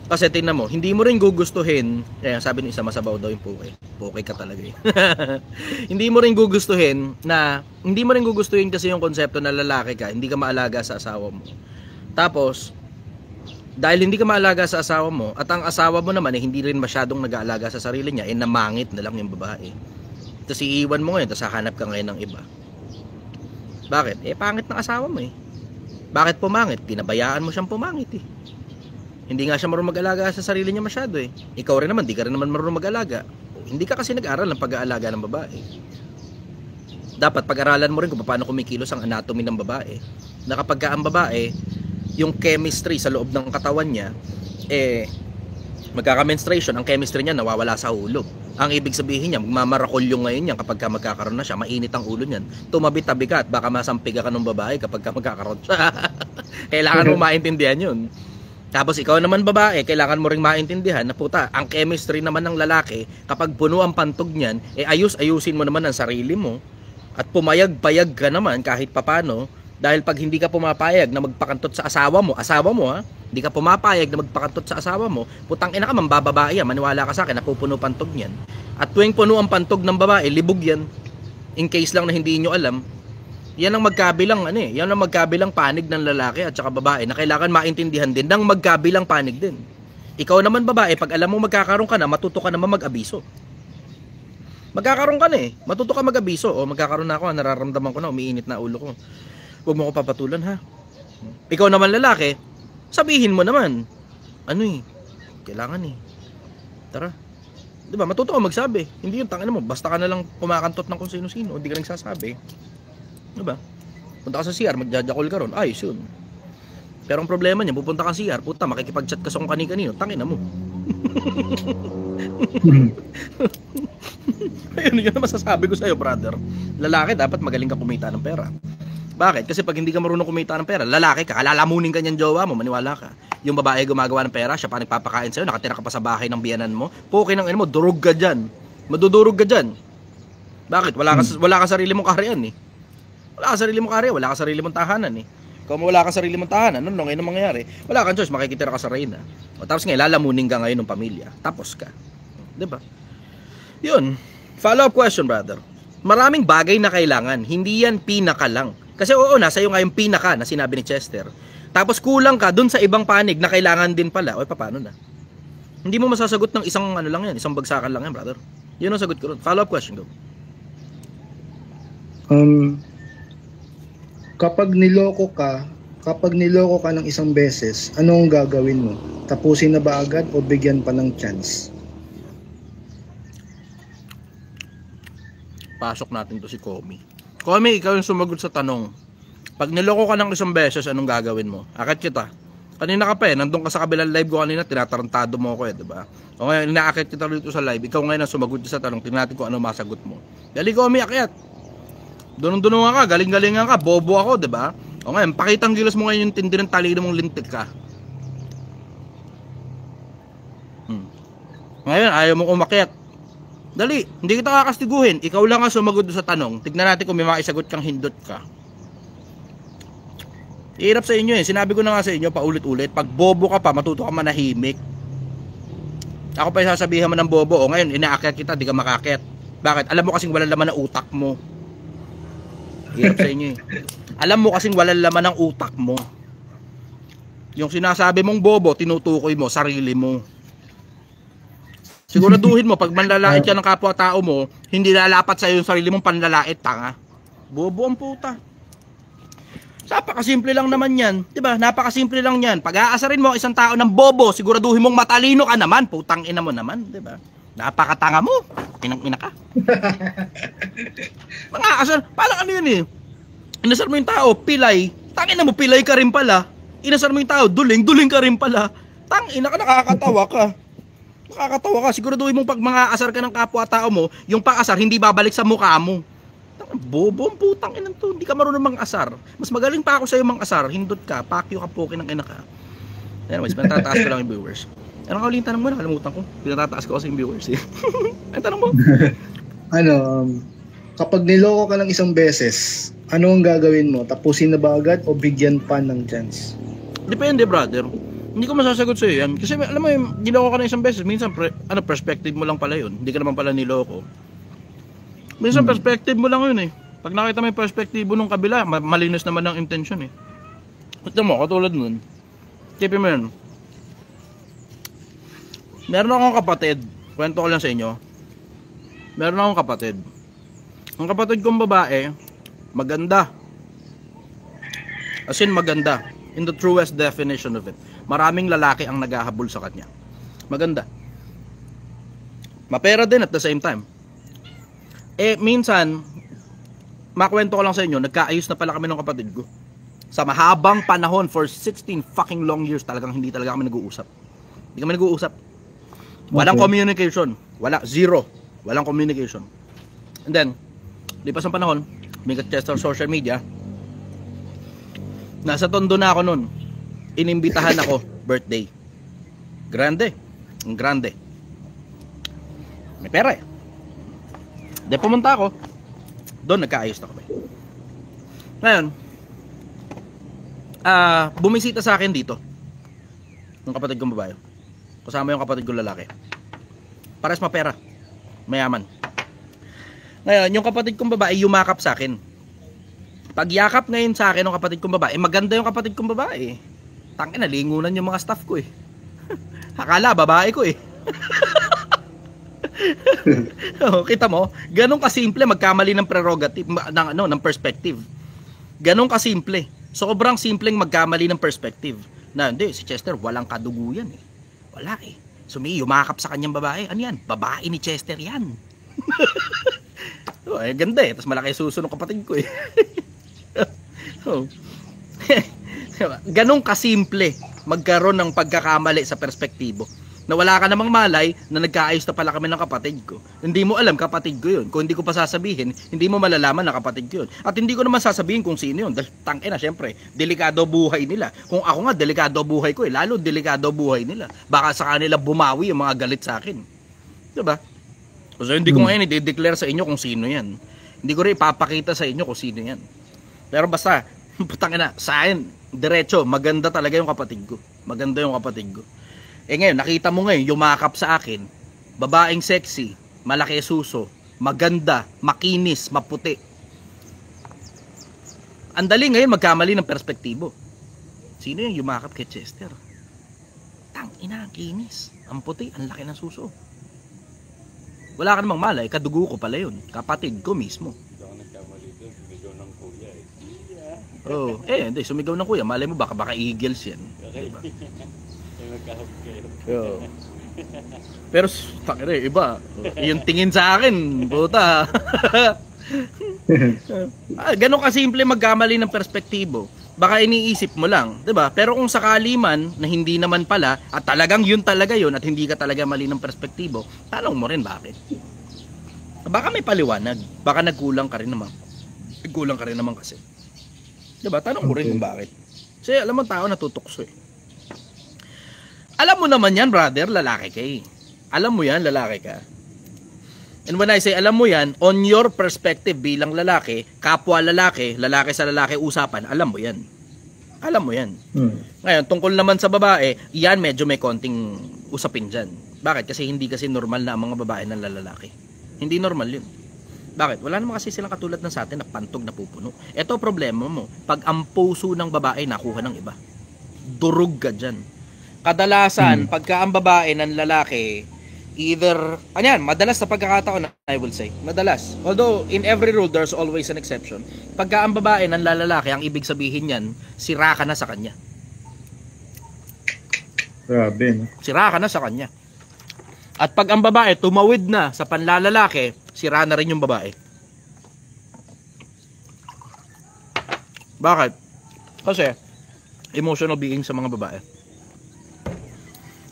Speaker 1: Kasi tingnan mo, hindi mo rin gugustuhin, kaya sabi ng isa, masabaw daw yung puke. Puke ka talaga eh. Hindi mo rin gugustuhin kasi yung konsepto na lalaki ka, hindi ka maalaga sa asawa mo. Tapos, dahil hindi ka maalaga sa asawa mo, at ang asawa mo naman hindi rin masyadong nag-aalaga sa sarili niya, namangit na lang yung babae. Tapos iiwan mo ngayon, tapos hahanap ka ngayon ng iba. Bakit? Pangit ng asawa mo eh. Bakit pumangit? Pinabayaan mo siyang pumangit eh. Hindi nga siya marunong mag-alaga sa sarili niya masyado eh. Ikaw rin naman, di ka rin naman marunong mag-alaga. Hindi ka kasi nag-aral ng pag-aalaga ng babae. Dapat pag-aralan mo rin kung paano kumikilos ang anatomy ng babae. Na kapag ang babae, yung chemistry sa loob ng katawan niya, magkaka-menstruation, ang chemistry niya nawawala sa hulog. Ang ibig sabihin niya, magmamarakolyo ngayon yan kapag ka magkakaroon na siya, mainit ang ulo niyan. Tumabi-tabi ka at baka masampiga ka ng babae kapag ka magkakaroon siya. Kailangan mo maintindihan yun. Tapos ikaw naman babae, kailangan mo ring maintindihan na puta, ang chemistry naman ng lalaki, kapag puno ang pantog niyan, ayusin mo naman ang sarili mo at pumayag-payag ka naman kahit papano. Dahil pag hindi ka pumapayag na magpakantot sa asawa mo ha, hindi ka pumapayag na magpakantot sa asawa mo, putang ina ka, mambababae yan, maniwala ka sa akin, napupuno pantog niyan. At tuwing puno ang pantog ng babae, libog yan. In case lang na hindi nyo alam, yan ang magkabilang panig ng lalaki at saka babae na kailangan maintindihan din ng magkabilang panig din. Ikaw naman babae, pag alam mo magkakaroon ka na, matuto ka naman mag-abiso. Magkakaroon ka na matuto ka mag-abiso. O magkakaroon na ako, nararamdaman ko na, umiinit na ulo ko. Huwag mo ko papatulan ha. Ikaw naman lalaki, sabihin mo naman, kailangan tara. Diba, matuto ka magsabi. Hindi yung tangina mo, basta ka na lang kumakantot ng kung sino-sino, hindi ka nagsasabi. Diba? Punta ka sa CR, magjajakol ka ron, ayos yun. Pero ang problema niya, pupunta ka sa CR, puta, makikipag-chat ka sa kung kani-kanino, tangina mo. Ayun, yun ang masasabi ko sa'yo, brother. Lalaki, dapat magaling ka kumita ng pera. Bakit? Kasi pag hindi ka marunong kumita ng pera, lalaki ka, kalalamunin ka niyang jowa mo, maniwala ka. Yung babae gumagawa ng pera, siya pa nagpapakain sa'yo, nakatira ka pa sa bahay ng biyanan mo, pukin ng ino mo, durog ka dyan. Madudurog ka dyan. Bakit? Wala ka sarili mong kaharian Wala ka sarili mong kaharian, wala ka sarili mong tahanan Kung wala ka sarili mong tahanan, ano ngayon ang mangyayari? Wala kang choice, makikitira ka sa reyna. O tapos ngayon, lalamunin ka ngayon ng pamilya. Tapos ka. Diba? Yun. Follow-up question, brother. Maraming bagay na kailangan, hindi yan pinaka lang. Kasi oo, nasa iyo nga yung pinaka na sinabi ni Chester. Tapos kulang ka dun sa ibang panig na kailangan din pala. O paano na? Hindi mo masasagot ng isang lang yan, isang bagsakan lang yan, brother. Yun ang sagot ko ron. Follow-up question, go.
Speaker 4: Kapag niloko ka ng isang beses, anong gagawin mo? Tapusin na ba agad o bigyan pa ng chance?
Speaker 1: Pasok natin to si Komi. Komi, ikaw yung sumagot sa tanong. Pag niloko ka ng isang beses, anong gagawin mo? Akit kita. Kanina ka pa nandun ka sa kabilang live ko kanina, tinatarantado mo ako diba? O ngayon, inaakit kita dito sa live, ikaw ngayon ang sumagot sa tanong, tingnan natin kung ano masagot mo. Dali Komi, akyat. Dunong-dunong ka, galing-galingan ka, bobo ako, diba? O ngayon, pakitang gilas mo ngayon yung tindi ng talino mong lintik ka. Ngayon, ayaw mo umakyat. Dali, hindi kita kakastiguhin. Ikaw lang ang sumagot sa tanong. Tignan natin kung may maisagot kang hindot ka. Hirap sa inyo Sinabi ko na nga sa inyo paulit-ulit. Pag bobo ka pa, matuto ka manahimik. Ako pa yung sasabihan mo ng bobo. O ngayon, inaakyat kita, di ka makakyat. Bakit? Alam mo kasing walang laman ng utak mo. Hirap sa inyo Alam mo kasing walang laman ng utak mo. Yung sinasabi mong bobo, tinutukoy mo, sarili mo. Siguraduhin mo, pag manlalait ka ng kapwa-tao mo, hindi lalapat sa iyo yung sarili mong panlalait, tanga. Bobo ang puta. Napakasimple lang naman yan. Diba? Napakasimple lang yan. Pag aasarin mo isang tao ng bobo, siguraduhin mong matalino ka naman. Putang ina mo naman. Diba? Napakatanga mo. Pinang-ina ka. Mga asar, parang ano yun Inasar mo yung tao, pilay. Tangina mo, pilay ka rin pala. Inasar mo yung tao, duling ka rin pala. Tangina ka, nakakatawa ka. Nakakatawa ka. Siguraduhin mong pag mga asar ka ng kapwa-tao mo, yung pang-asar hindi babalik sa mukha mo. Bobo ang putang ina to. Hindi ka marunong mang-asar. Mas magaling pa ako sa'yo mang-asar. Hindot ka, pakyo ka, pukin ng ina ka. Anyways, pinatataas ko lang yung viewers. Ano ka ulit tanong mo? Nakalimutan ko. Pinatataas ko kasi yung viewers Ano tanong mo?
Speaker 4: Kapag niloko ka ng isang beses, ano ang gagawin mo? Tapusin na ba agad o bigyan pa ng chance?
Speaker 1: Depende, brother. Hindi ko masasagot sa'yo yan. Kasi alam mo, niloko ka na isang beses. Minsan, perspective mo lang pala yun. Hindi ka naman pala niloko. Minsan, perspective mo lang yun Pag nakita mo yung perspective nung kabila, malinis naman ang intention Ito mo, katulad nun. Tipin mo yun. Meron akong kapatid. Kwento ko lang sa inyo. Meron akong kapatid. Ang kapatid kong babae, maganda. As in, maganda. In the truest definition of it. Maraming lalaki ang naghahabol sa kanya. Maganda. Mapera din at the same time. Minsan, makwento ko lang sa inyo, nagkaayos na pala kami ng kapatid ko. Sa mahabang panahon, for 16 fucking long years, hindi talaga kami nag-uusap. Hindi kami nag-uusap. Walang communication. Wala. Zero. Walang communication. And then, lipas ng panahon, Mikat Chester social media, nasa Tondo na ako nun. Inimbitahan ako, birthday. Grande. Ang grande. May pera eh. De pumunta ako. Doon nagkaayos na kami. Ngayon, bumisita sa akin dito. Yung kapatid kong babae. Kasama yung kapatid kong lalaki. Pares mapera. Mayaman. Ngayon, yung kapatid kong babae yumakap sa akin. Pag yakap ngayon sa akin ng kapatid kong babae, maganda yung kapatid kong babae. Tangin na, lingunan yung mga staff ko eh. Akala, babae ko eh. Kita mo, ganun kasimple magkamali ng prerogative, ng perspective. Ganun kasimple. Sobrang simpleng magkamali ng perspective. Na hindi, si Chester walang kadugo yan eh. Wala eh. So may yumakap sa kanyang babae. Ano yan? Babae ni Chester yan. Oh, ganda eh. Tapos malaki suso ng kapatid ko eh. Oh. Ganong kasimple magkaroon ng pagkakamali sa perspektibo. Na wala ka namang malay na nagkaayos na pala kami ng kapatid ko. Hindi mo alam kapatid ko yun. Kung hindi ko pa sasabihin, hindi mo malalaman na kapatid ko yun. At hindi ko naman sasabihin kung sino yun. Dahil tangke na syempre, delikado buhay nila. Kung ako nga, delikado buhay ko eh. Lalo delikado buhay nila. Baka sa kanila bumawi yung mga galit sa akin. Diba? So hindi ko ngayon i-declare sa inyo kung sino yan. Hindi ko rin ipapakita sa inyo kung sino yan. Pero basta, putang ina, sa akin, diretso, maganda talaga yung kapatid ko. Maganda yung kapatid ko. Eh ngayon, nakita mo ngayon, yumakap sa akin, babaeng sexy, malaki suso, maganda, makinis, maputi. Ang dali ngayon magkamali ng perspektibo. Sino yung yumakap kay Chester? Tang ina, ang kinis, ang puti, ang laki ng suso. Wala ka namang malay, kadugo ko pala yun. Kapatid ko mismo.
Speaker 5: Hindi ako nagkamali doon, sumigaw ng kuya eh.
Speaker 1: Oh, hindi, sumigaw ng kuya. Malay mo, baka eagles yan.
Speaker 5: Okay.
Speaker 1: Diba?
Speaker 5: Yung magkahap kayo.
Speaker 1: Yo. Pero, takire, iba. Yung tingin sa akin, puta. Ganon kasimple magkamali ng perspektibo. Baka iniisip mo lang, 'di ba? Pero kung sakali man na hindi naman pala at talagang yun talaga yun at hindi ka talaga mali ng perspektibo, tanong mo rin bakit. Baka may paliwanag, baka nagkulang ka rin naman. Nagkulang ka rin naman kasi. 'Di ba? Tanong mo rin kung bakit. Kasi alam mo tao natutukso eh. Alam mo naman yan, brother, lalaki ka eh. Alam mo yan, lalaki ka. And when I say alam mo yan, on your perspective bilang lalaki, kapwa lalaki, lalaki sa lalaki usapan, alam mo yan. Alam mo yan. Ngayon, tungkol naman sa babae, yan medyo may konting usapin dyan. Bakit? Kasi hindi kasi normal na ang mga babae ng lalaki. Hindi normal yun. Bakit? Wala naman kasi silang katulad ng sa atin na pantog na pupuno. Ito problema mo, pag ang puso ng babae nakuha ng iba. Durog ka dyan. Kadalasan, pagka ang babae ng lalaki, either, madalas sa pagkakataon, I will say, madalas. Although, in every rule, there's always an exception. Pagka ang babae ng lalaki, ang ibig sabihin yan, sira ka na sa kanya.
Speaker 4: Grabe, no?
Speaker 1: Sira ka na sa kanya. At pag ang babae tumawid na sa panlalalaki, sira na rin yung babae. Bakit? Kasi, emotional being sa mga babae.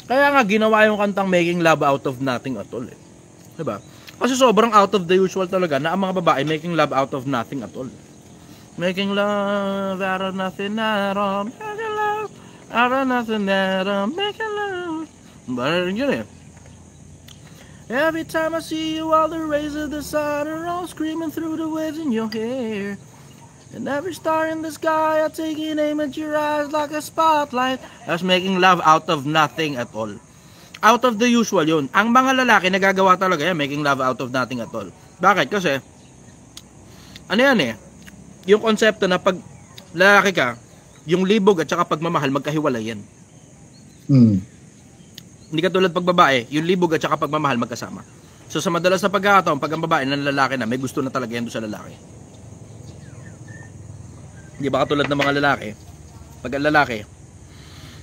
Speaker 1: Kaya nga ginawa yung kantang Making Love Out of Nothing at All eh. Diba? Kasi sobrang out of the usual talaga na ang mga babae making love out of nothing at all. Making love out of nothing at all. Making love out of nothing at all. Making love. Ba't yun eh. Every time I see you, all the rays of the sun are all screaming through the waves in your hair. And every star in the sky, I take an aim at your eyes like a spotlight. That's making love out of nothing at all. Out of the usual yun. Ang mga lalaki nagagawa talaga yan, making love out of nothing at all. Bakit? Kasi, ano yan eh, yung konsepto na pag lalaki ka, yung libog at saka pagmamahal, magkahiwalay yan. Hindi ka tulad pag babae, yung libog at saka pagmamahal magkasama. So sa madalas na pagkakataon, pag ang babae ng lalaki na, may gusto na talaga yan doon sa lalaki. Hindi ba katulad ng mga lalaki? Pag ang lalaki,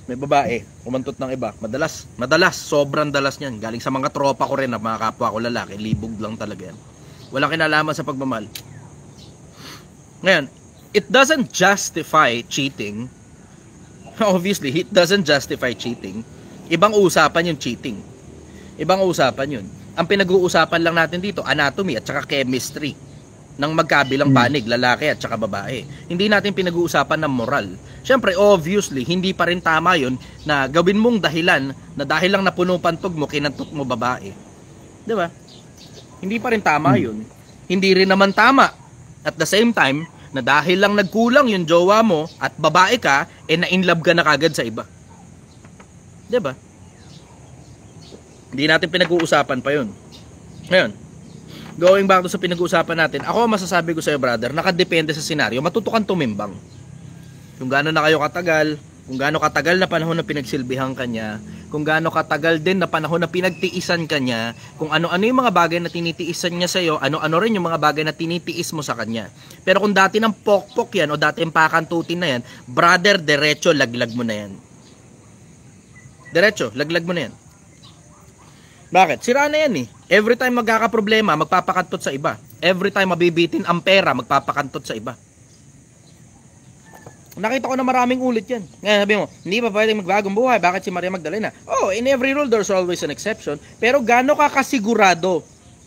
Speaker 1: may babae, umantot ng iba. Madalas, sobrang dalas niyan. Galing sa mga tropa ko rin na mga kapwa ko lalaki, libog lang talaga yan. Walang kinalaman sa pagmamahal. Ngayon, it doesn't justify cheating. Obviously, it doesn't justify cheating. Ibang usapan yung cheating. Ibang usapan yun. Ang pinag-uusapan lang natin dito, anatomy at saka chemistry ng magkabilang panig, lalaki at saka babae. Hindi natin pinag-uusapan ng moral. Siyempre, obviously, hindi pa rin tama yun na gawin mong dahilan na dahil lang napuno pantog mo, kinantok mo babae. Di ba? Hindi pa rin tama yun. Hindi rin naman tama at the same time na dahil lang nagkulang yung jowa mo at babae ka, na-inlove ka na kagad sa iba. Di ba? Hindi natin pinag-uusapan pa yun. Ngayon, going back to sa pinag-uusapan natin, ako masasabi ko sa'yo, brother, nakadepende sa senaryo, matutukan tumimbang. Kung gaano na kayo katagal, kung gaano katagal na panahon na pinagsilbihan ka niya, kung gaano katagal din na panahon na pinagtiisan ka niya, kung ano-ano yung mga bagay na tinitiisan niya sa'yo, ano-ano rin yung mga bagay na tinitiis mo sa kanya. Pero kung dati ng pokpok yan, o dati yung pakantutin na yan, brother, derecho, laglag mo na yan. Derecho, laglag mo na yan. Bakit? Sira na yan eh. Every time magkakaproblema, magpapakantot sa iba. Every time mabibitin ang pera, magpapakantot sa iba. Nakita ko na maraming ulit yan. Ngayon sabi mo, hindi pa pwedeng magbagong buhay. Bakit si Maria Magdalena? Oh, in every rule, there's always an exception. Pero gaano ka kasigurado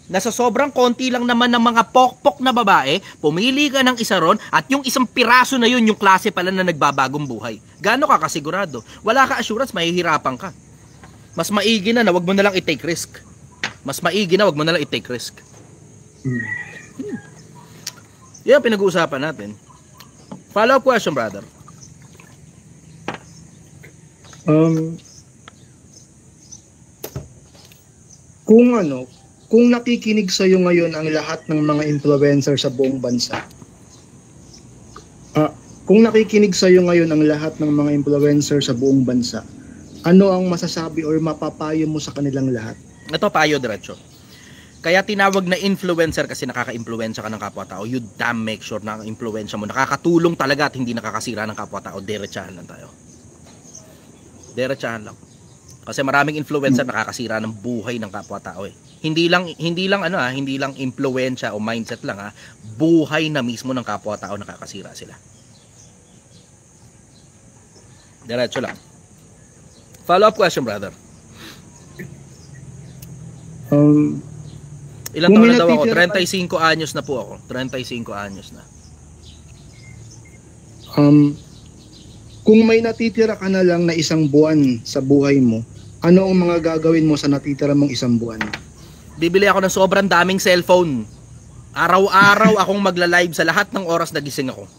Speaker 1: na sa sobrang konti lang naman ng mga pokpok na babae, pumili ka ng isa ron at yung isang piraso na yun, yung klase pala na nagbabagong buhay. Gaano ka kasigurado? Wala ka assurance, mahihirapan ka. Mas maigi na wag mo na lang i-take risk. Mas maigi na wag mo na lang i-take risk. Yan pinag-uusapan natin. Follow-up question, brother.
Speaker 4: Kung nakikinig sa iyo ngayon ang lahat ng mga influencer sa buong bansa. Kung nakikinig sa iyo ngayon ang lahat ng mga influencer sa buong bansa, ano ang masasabi or mapapayo mo sa kanilang lahat?
Speaker 1: Ito, payo diretso. Kaya tinawag na influencer kasi nakaka-influensya ka ng kapwa-tao. You damn make sure na ang influensya mo nakakatulong talaga at hindi nakakasira ng kapwa-tao. Diretsahan lang tayo. Diretsahan lang. Kasi maraming influencer nakakasira ng buhay ng kapwa-tao eh. Hindi lang influensya o mindset lang buhay na mismo ng kapwa-tao nakakasira sila. Diretso lang. Follow-up question, brother. Ilang taon na daw ako? 35 anyos na po ako. 35 anyos na.
Speaker 4: Kung may natitira ka na lang na isang buwan sa buhay mo, ano ang mga gagawin mo sa natitira mong isang buwan?
Speaker 1: Bibili ako ng sobrang daming cellphone. Araw-araw akong magla-live sa lahat ng oras na gising ako.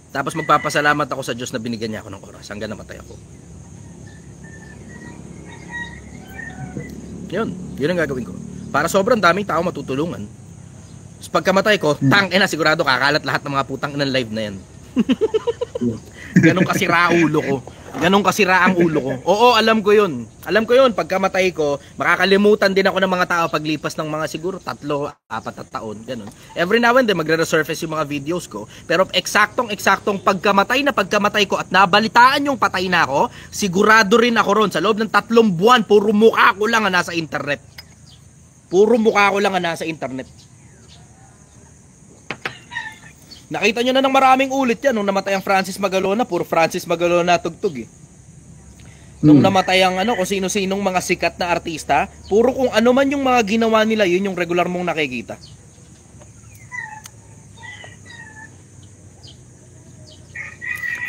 Speaker 1: Tapos magpapasalamat ako sa Diyos na binigyan niya ako ng oras hanggang namatay ako. Yun ang gagawin ko. Para sobrang daming tao matutulungan. Tapos pagkamatay ko, sigurado kakalat lahat ng mga putang ng live na yan. Ganun kasira ulo ko. Ganun kasira ang ulo ko. Oo, alam ko yun. Alam ko yun, pagkamatay ko, makakalimutan din ako ng mga tao paglipas ng mga siguro 3-4 na taon. Ganun. Every now and then, magre-resurface yung mga videos ko. Pero eksaktong pagkamatay ko at nabalitaan yung patay na ako, sigurado rin ako ron. Sa loob ng 3 buwan, puro mukha ko lang ang nasa internet. Puro mukha ko lang ang nasa internet. Nakita nyo na ng maraming ulit yan. Nung namatay ang Francis Magalona, puro Francis Magalona tugtog eh. Nung namatay ang kung sino-sinong mga sikat na artista, puro kung ano man yung mga ginawa nila, yun yung regular mong nakikita.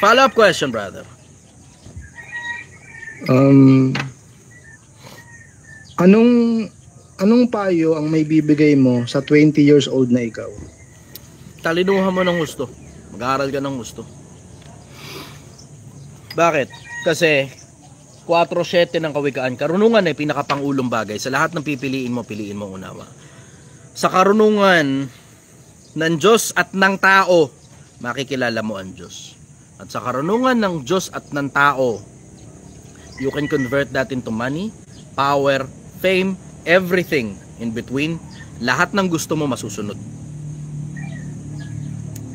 Speaker 1: Follow-up question, brother.
Speaker 4: Anong payo ang may bibigay mo sa 20 years old na ikaw?
Speaker 1: Talinuhan mo ng gusto. Mag-aaral ka ng gusto. Bakit? Kasi 4-7 ng kawikaan. Karunungan ay pinakapangulong bagay. Sa lahat ng piliin mo unawa. Sa karunungan ng Diyos at ng tao, makikilala mo ang Diyos. At sa karunungan ng Diyos at ng tao, you can convert that into money, power, fame, everything in between. Lahat ng gusto mo masusunod.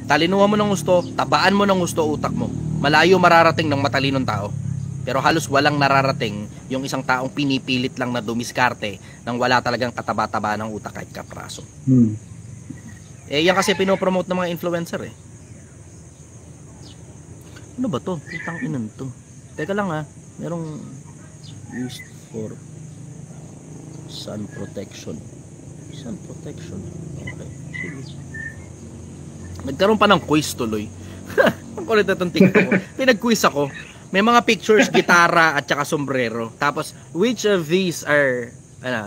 Speaker 1: Talinuhan mo ng gusto, tabaan mo ng gusto utak mo. Malayo mararating ng matalinong tao. Pero halos walang nararating yung isang taong pinipilit lang na dumiskarte nang wala talagang kataba-taba ng utak kahit kapraso. Yan kasi pinopromote ng mga influencer eh. Ano ba to? Putang inan to. Teka lang merong used for Sun protection. Sun protection. Okay. Sige. Nagkaroon pa ng quiz tuloy. Ang kulit itong tingin ko. Pinag-quiz ako. May mga pictures, gitara at saka sombrero. Tapos, which of these are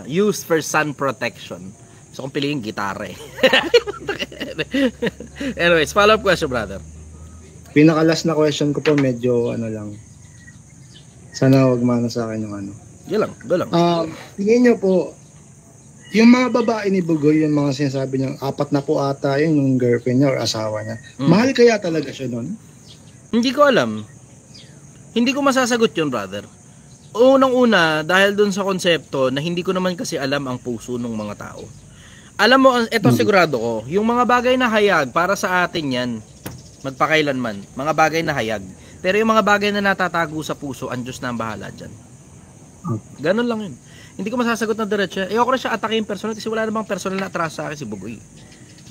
Speaker 1: used for sun protection? So, kung piliin, gitara eh. Anyways, follow-up question, brother.
Speaker 4: Pinaka-last na question ko po, medyo lang. Sana wag mana sa akin yung ano.
Speaker 1: Yan lang, go lang.
Speaker 4: Tingin nyo po, yung mga babae ni Bugoy, yung mga sinasabi niya, 4 na po ata yun, yung girlfriend niya or asawa niya. Mahal kaya talaga siya nun?
Speaker 1: Hindi ko alam. Hindi ko masasagot yun, brother. Unang-una, dahil dun sa konsepto na hindi ko naman kasi alam ang puso ng mga tao. Alam mo, eto sigurado ko, yung mga bagay na hayag, para sa atin yan, magpakailanman, mga bagay na hayag. Pero yung mga bagay na natatago sa puso, ang Diyos na ang bahala dyan. Ganun lang yun. Hindi ko masasagot na diretso. Ayoko na siya atakin personal kasi wala namang personal na atraso sa akin si Bugoy.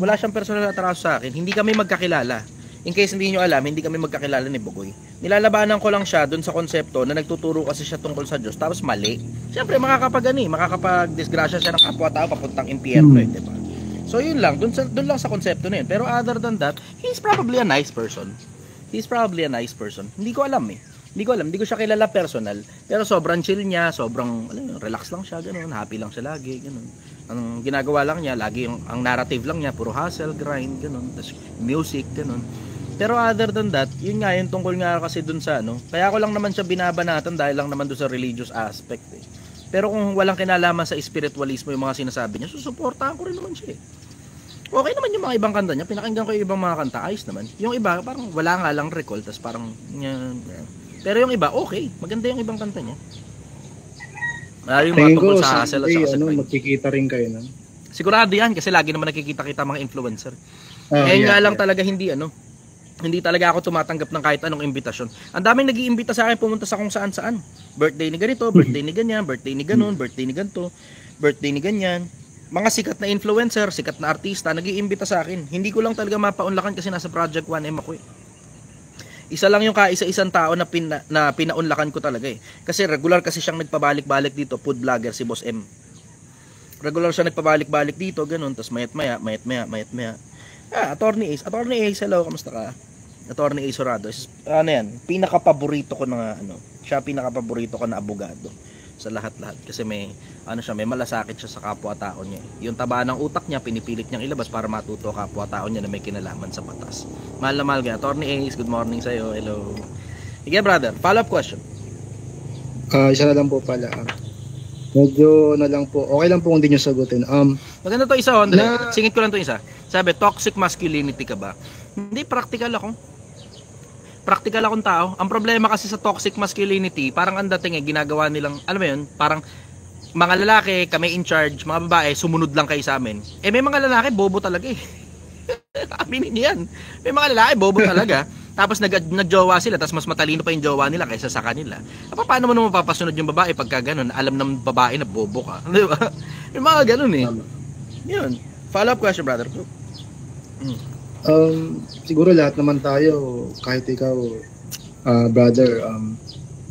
Speaker 1: Wala siyang personal na atraso sa akin. Hindi kami magkakilala. In case hindi nyo alam, hindi kami magkakilala ni Bugoy. Nilalabanan ko lang siya dun sa konsepto na nagtuturo kasi siya tungkol sa Diyos. Tapos mali. Siyempre makakapag-disgrasya siya ng kapwa-tao papuntang impyerno, diba? So yun lang, dun lang sa konsepto na yun. Pero other than that, he's probably a nice person. Hindi ko alam eh. Hindi ko siya kilala personal. Pero sobrang chill niya, sobrang relax lang siya, ganun, happy lang siya lagi, ganun. Ang ginagawa lang niya, lagi ang narrative lang niya, puro hustle, grind, ganun, tas music, ganun. Pero other than that, yun nga, yung tungkol nga kasi dun sa kaya ko lang naman siya binabanatan dahil lang naman dun sa religious aspect eh. Pero kung walang kinalaman sa spiritualismo yung mga sinasabi niya, susuportahan ko rin naman siya eh. Okay naman yung mga ibang kanta niya, pinakinggan ko yung ibang mga kanta, ayos naman. Yung iba, parang wala nga lang recall, tas parang pero yung iba, okay. Maganda yung ibang kanta niya. Yung mga tungkol sa hustle at sa
Speaker 4: magkikita rin kayo nun?
Speaker 1: Sigurado yan, kasi lagi naman nakikita-kita mga influencer. Nga lang talaga hindi talaga ako tumatanggap ng kahit anong imbitasyon. Ang daming nag-iimbita sa akin pumunta sa kung saan-saan. Birthday ni ganito, birthday ni ganyan, birthday ni ganon, birthday ni ganto, birthday ni ganyan. Mga sikat na influencer, sikat na artista, nag-iimbita sa akin. Hindi ko lang talaga mapaunlakan kasi nasa Project 1M ako eh. Isa lang yung kaisa-isang tao na pinaunlakan ko talaga eh. Kasi regular kasi siyang nagpabalik-balik dito, food vlogger si Boss M. Regular siya nagpabalik-balik dito, ganun, tapos mayat-maya. Attorney Ace, hello, kamusta ka? Attorney Ace Horado, pinaka-paborito ko na siya pinaka-paborito ko na abogado sa lahat-lahat kasi may malasakit siya sa kapwa-tao niya. Yung taba ng utak niya pinipilit niyang ilabas para matuto kapwa-tao niya na may kinalaman sa batas. Mahal na mahal ka. Attorney Ace, good morning sa iyo. Hello. Sige brother, follow-up question.
Speaker 4: Isa na lang po pala. Medyo na lang po. Okay lang po kung hindi niyo sagutin.
Speaker 1: Maganda to isa, Andre. Singit ko lang to isa. Sabi, toxic masculinity ka ba? Hindi, practical akong tao. Ang problema kasi sa toxic masculinity, parang ang dating ginagawa nilang, alam mo yun, parang mga lalaki, kami in charge, mga babae, sumunod lang kayo sa amin. May mga lalaki, bobo talaga eh. Aminin niyo yan. May mga lalaki, bobo talaga. Tapos nagjowa sila, tapos mas matalino pa yung jowa nila kaysa sa kanila. Paano mo naman mapapasunod yung babae pagka ganun? Alam ng babae na bobo ka. Di ba? May mga ganun eh. Yun. Follow-up question, brother.
Speaker 4: Siguro lahat naman tayo, kahit ikaw, brother,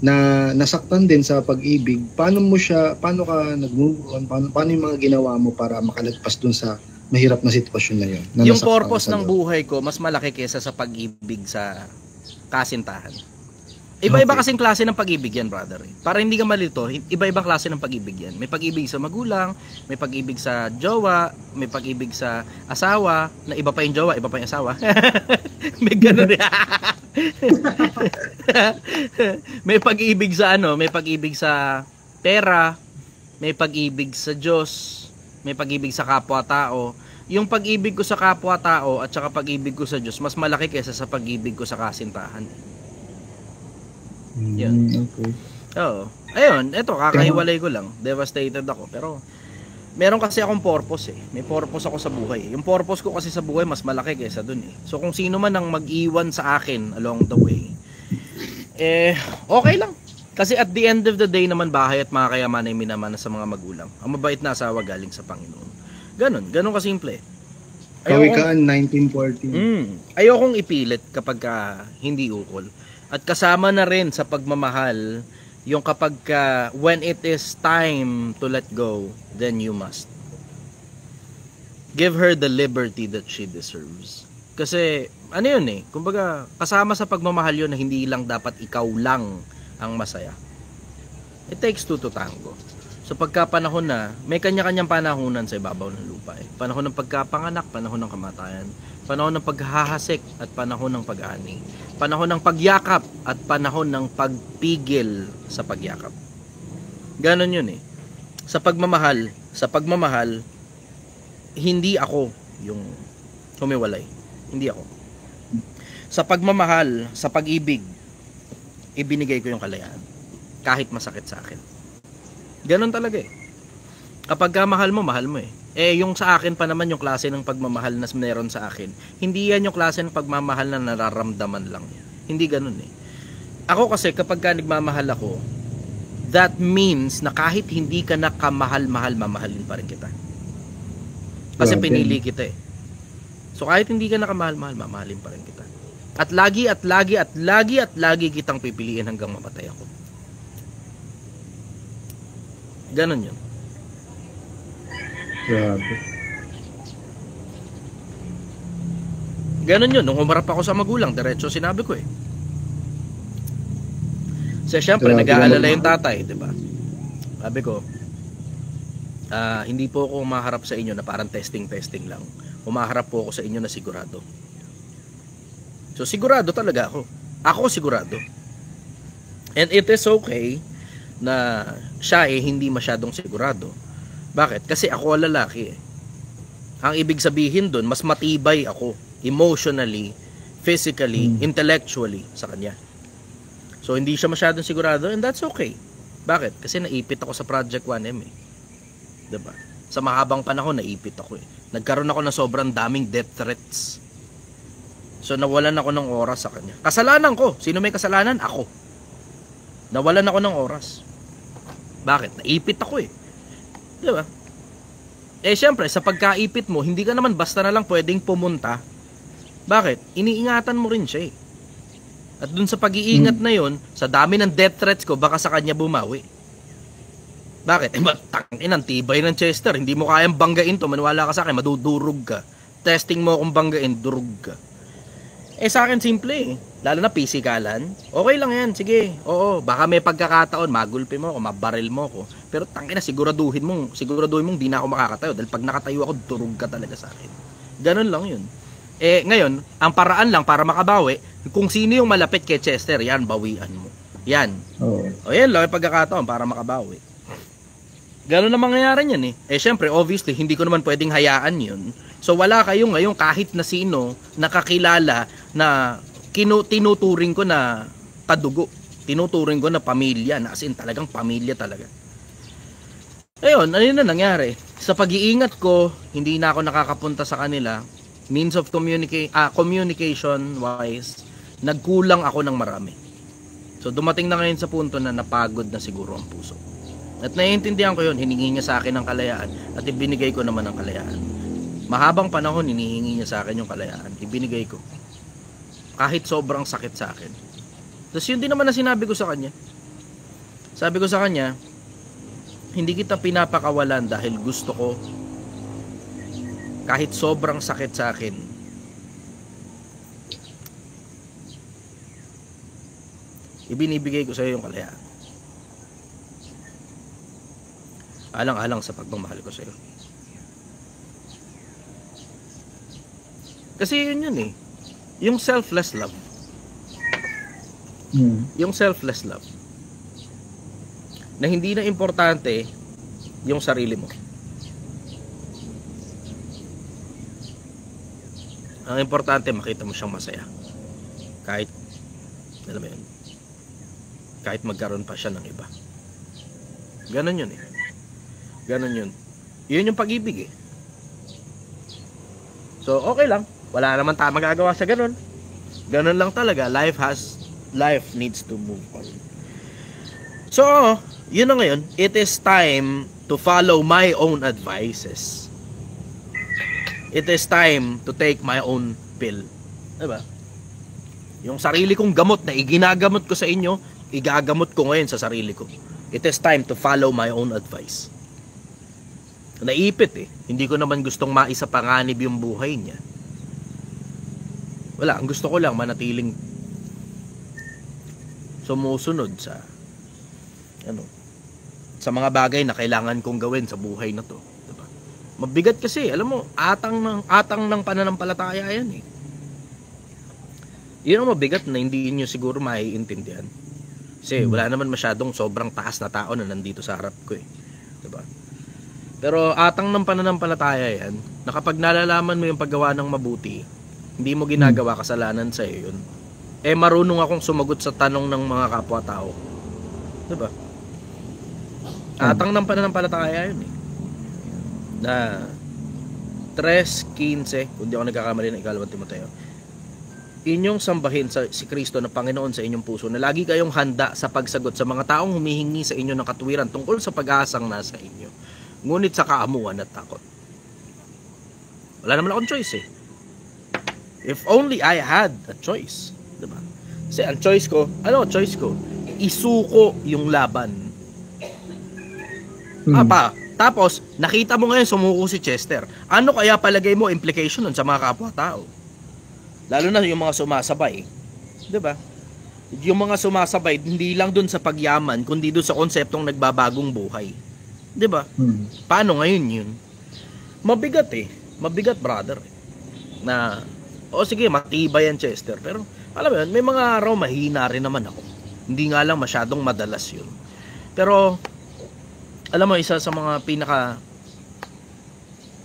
Speaker 4: na nasaktan din sa pag-ibig. Paano ka nag-move on? Paano yung mga ginawa mo para makalagpas dun sa mahirap na sitwasyon na yun?
Speaker 1: Yung purpose ng buhay ko, mas malaki kaysa sa pag-ibig sa kasintahan. Iba-iba kasing klase ng pag-ibig yan, brother. Para hindi ka malito, iba-ibang klase ng pag-ibig yan. May pag-ibig sa magulang, may pag-ibig sa jowa, may pag-ibig sa asawa, na iba pa yung jowa, iba pa yung asawa. May ganun yan. May pag-ibig sa may pag-ibig sa pera, may pag-ibig sa Diyos, may pag-ibig sa kapwa-tao. Yung pag-ibig ko sa kapwa-tao at saka pag-ibig ko sa Diyos, mas malaki kaysa sa pag-ibig ko sa kasintahan. Yun.
Speaker 4: Okay.
Speaker 1: Oo. Ayun, eto, kakahiwalay ko lang. Devastated ako. Pero, meron kasi akong purpose eh. May purpose ako sa buhay. Yung purpose ko kasi sa buhay, mas malaki kaysa dun eh. So, kung sino man ang mag-iwan sa akin along the way, okay lang. Kasi at the end of the day naman, bahay at mga kayaman ay minamana sa mga magulang. Ang mabait na asawa galing sa Panginoon. Ganun kasimple.
Speaker 4: Kawikaan 1914.
Speaker 1: Ayokong ipilit kapag hindi ukol. At kasama na rin sa pagmamahal yung kapag when it is time to let go, then you must. Give her the liberty that she deserves. Kasi, ano yun eh, kumbaga, kasama sa pagmamahal yun na hindi lang dapat ikaw lang ang masaya. It takes two to tango. So pagka panahon na, may kanya-kanyang panahonan sa ibabaw ng lupa eh. Panahon ng pagkapanganak, panahon ng kamatayan, panahon ng paghahasik at panahon ng pag-ani, panahon ng pagyakap at panahon ng pagpigil sa pagyakap. Ganon yun eh. Sa pagmamahal, hindi ako yung humiwalay. Hindi ako. Sa pagmamahal, sa pag-ibig, ibinigay ko yung kalayaan. Kahit masakit sa akin. Ganon talaga eh. Kapag mahal mo eh. Yung sa akin pa naman yung klase ng pagmamahal na meron sa akin. Hindi yan yung klase ng pagmamahal na nararamdaman lang. Hindi ganon eh. Ako kasi kapag nagmamahal ako, that means na kahit hindi ka na kamahal-mahal, mamahalin pa rin kita. Kasi pinili kita eh. So kahit hindi ka na kamahal-mahal, mamahalin pa rin kita. At lagi kitang pipiliin hanggang mamatay ako. Ganon yun.
Speaker 4: Grabe.
Speaker 1: Ganon yun. Nung humarap ako sa magulang, diretso sinabi ko eh. Kasi syempre,
Speaker 4: Grabe
Speaker 1: nag-aalala
Speaker 4: naman.
Speaker 1: yung tatay, di ba? Sabi ko, hindi po ako maharap sa inyo na parang testing lang. Umaharap po ako sa inyo na sigurado. So sigurado talaga ako. Ako sigurado. And it is okay na siya hindi masyadong sigurado. Bakit? Kasi ako lalaki eh. Ang ibig sabihin dun, mas matibay ako emotionally, physically, intellectually sa kanya. So hindi siya masyadong sigurado and that's okay. Bakit? Kasi naipit ako sa Project 1M eh. Diba? Sa mahabang panahon naipit ako eh. Nagkaroon ako ng sobrang daming death threats. So nawalan ako ng oras sa kanya. Kasalanan ko. Sino may kasalanan? Ako. Nawalan ako ng oras. Bakit? Naipit ako eh. Diba? Syempre, sa pagkaipit mo, hindi ka naman basta na lang pwedeng pumunta. Bakit? Iniingatan mo rin siya eh. At dun sa pag-iingat na yon, sa dami ng death threats ko, baka sa kanya bumawi. Bakit? Tangin, tibay ng Chester. Hindi mo kayang banggain to. Maniwala ka sa akin, madudurog ka. Testing mo akong banggain, durog ka. Sa akin simple eh. Lalo na pisikalan. Okay lang yan, sige. Oo, baka may pagkakataon, magulpi mo ako, mabaril mo ako. Pero tangina, siguraduhin mong di na ako makakatayo. Dahil pag nakatayo ako, durog ka talaga sa akin. Ganon lang yun. Ngayon, ang paraan lang para makabawi, kung sino yung malapit kay Chester, yan, bawian mo. Yan. O yan lang yung pagkakataon para makabawi. Ganon na mangyayari yan eh. Syempre, obviously, hindi ko naman pwedeng hayaan yun. So wala kayo ngayon kahit na sino nakakilala na tinuturing ko na kadugo. Tinuturing ko na pamilya, na as in talagang pamilya talaga. Ayun, ano yun na nangyari? Sa pag-iingat ko, hindi na ako nakakapunta sa kanila. Means of communication wise, nagkulang ako ng marami. So dumating na ngayon sa punto na napagod na siguro ang puso. At naiintindihan ko yun, hiningi niya sa akin ng kalayaan at ibinigay ko naman ang kalayaan. Mahabang panahon, hinihingi niya sa akin yung kalayaan. Ibinigay ko. Kahit sobrang sakit sa akin. Tapos yun din naman na sinabi ko sa kanya. Sabi ko sa kanya, hindi kita pinapakawalan dahil gusto ko kahit sobrang sakit sa akin. Ibinibigay ko sa iyo yung kalayaan. Alang-alang sa pagmamahal ko sa iyo. Kasi yun eh. Yung selfless love. Yung selfless love. Na hindi na importante yung sarili mo. Ang importante, makita mo siyang masaya. Kahit, alam mo yun, kahit magkaroon pa siya ng iba. Ganon yun eh. Ganon yun. Yun yung pag-ibig eh. So, okay lang. Wala naman tayo magagawa sa ganun. Ganun lang talaga. Life needs to move on. So, yun na ngayon. It is time to follow my own advices. It is time to take my own pill. Diba? Yung sarili kong gamot na iginagamot ko sa inyo, igagamot ko ngayon sa sarili ko. It is time to follow my own advice. Naipit eh. Hindi ko naman gustong maisapanganib yung buhay niya. Wala, ang gusto ko lang manatiling sumusunod sa sa mga bagay na kailangan kong gawin sa buhay na to. Diba? Mabigat kasi, alam mo, atang ng pananampalataya yan eh. Yun ang mabigat na hindi niyo siguro maiintindihan. Kasi wala naman masyadong sobrang taas na tao na nandito sa harap ko eh. Diba? Pero atang ng pananampalataya yan, na kapag nalalaman mo yung paggawa ng mabuti, hindi mo ginagawa, kasalanan sa iyo yun. Eh marunong akong sumagot sa tanong ng mga kapwa-tao. Diba? Atang ng pananampalataya yun eh. Na 3:15, kung di ako nagkakamali ng ikalawang Timoteo, inyong sambahin si Kristo na Panginoon sa inyong puso, na lagi kayong handa sa pagsagot sa mga taong humihingi sa inyo ng katuwiran tungkol sa pag-aasang nasa inyo, ngunit sa kaamuan at takot. Wala naman akong choice eh. If only I had a choice, diba? Kasi ang choice ko, isuko yung laban. Tapos nakita mo ngayon sumuko si Chester. Ano kaya palagay mo implication nun sa mga kapwa-tao? Lalo na yung mga sumasabay, 'di ba? Yung mga sumasabay hindi lang dun sa pagyaman, kundi dun sa konseptong nagbabagong buhay. 'Di ba? Paano ngayon 'yun? Mabigat eh. Mabigat, brother. Na sige, matibay yan, Chester, pero alam mo yun, may mga araw mahina rin naman ako. Hindi nga lang masyadong madalas 'yun. Pero alam mo, isa sa mga pinaka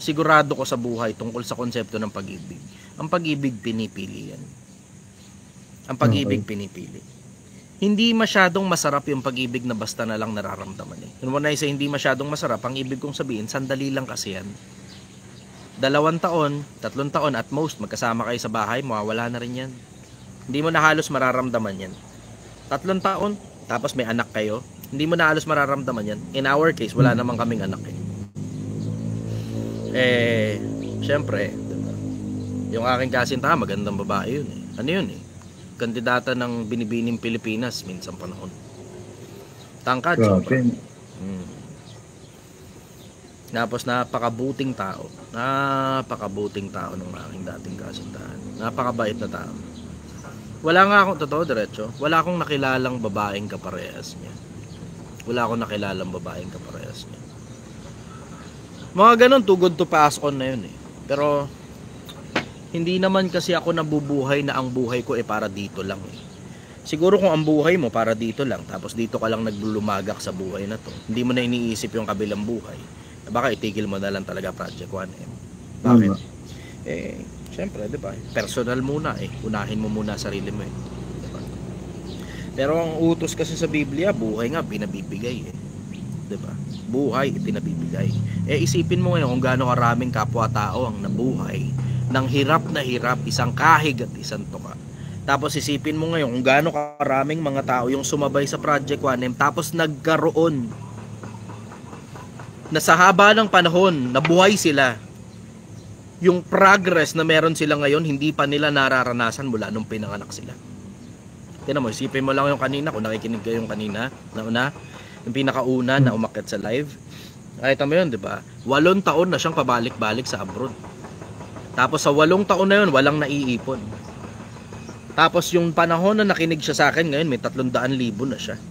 Speaker 1: sigurado ko sa buhay tungkol sa konsepto ng pag-ibig. Ang pag-ibig pinipili yan. Ang pag-ibig pinipili. Hindi masyadong masarap yung pag-ibig na basta na lang nararamdaman eh. When I say hindi masyadong masarap, ang ibig kong sabihin, sandali lang kasi yan. 2 taon, 3 taon at most, magkasama kayo sa bahay, mawawala na rin yan. Hindi mo na halos mararamdaman yan. 3 taon, tapos may anak kayo, hindi mo na halos mararamdaman yan. In our case, wala namang kaming anak eh. Syempre, yung aking kasintahan, magandang babae yun eh. Ano yun eh? Kandidata ng binibining Pilipinas minsan panahon. Tangkad. Tapos napakabuting tao. Napakabuting tao ng aking dating kasintahan. Napakabait na tao. Wala nga akong, totoo diretso, wala akong nakilalang babaeng kaparehas niya. Mga ganun, too good to pass on na yun eh. Pero hindi naman kasi ako nabubuhay na ang buhay ko para dito lang eh. Siguro kung ang buhay mo para dito lang, tapos dito ka lang naglulumagak sa buhay na to, hindi mo na iniisip yung kabilang buhay, baka itigil mo na lang talaga Project 1M. Bakit? Syempre, di ba? Personal muna eh. Unahin mo muna sarili mo eh. Diba? Pero ang utos kasi sa Biblia, buhay nga pinabibigay eh. Di ba? Buhay pinabibigay. Isipin mo ngayon kung gaano karaming kapwa-tao ang nabuhay ng hirap na hirap, isang kahig at isang tuka. Tapos isipin mo ngayon kung gaano karaming mga tao yung sumabay sa Project 1M, tapos nagkaroon na sa haba ng panahon nabuhay sila. Yung progress na meron sila ngayon, hindi pa nila nararanasan mula nung pinanganak sila. Tingnan mo, isipin mo lang yung kanina, kung nakikinig kayo yung kanina, yung pinakauna na umakyat sa live. Nakita mo yun, di ba? 8 taon na siyang pabalik-balik sa abroad. Tapos sa 8 taon na yun, walang naiipon. Tapos yung panahon na nakinig siya sa akin ngayon, may 300,000 na siya.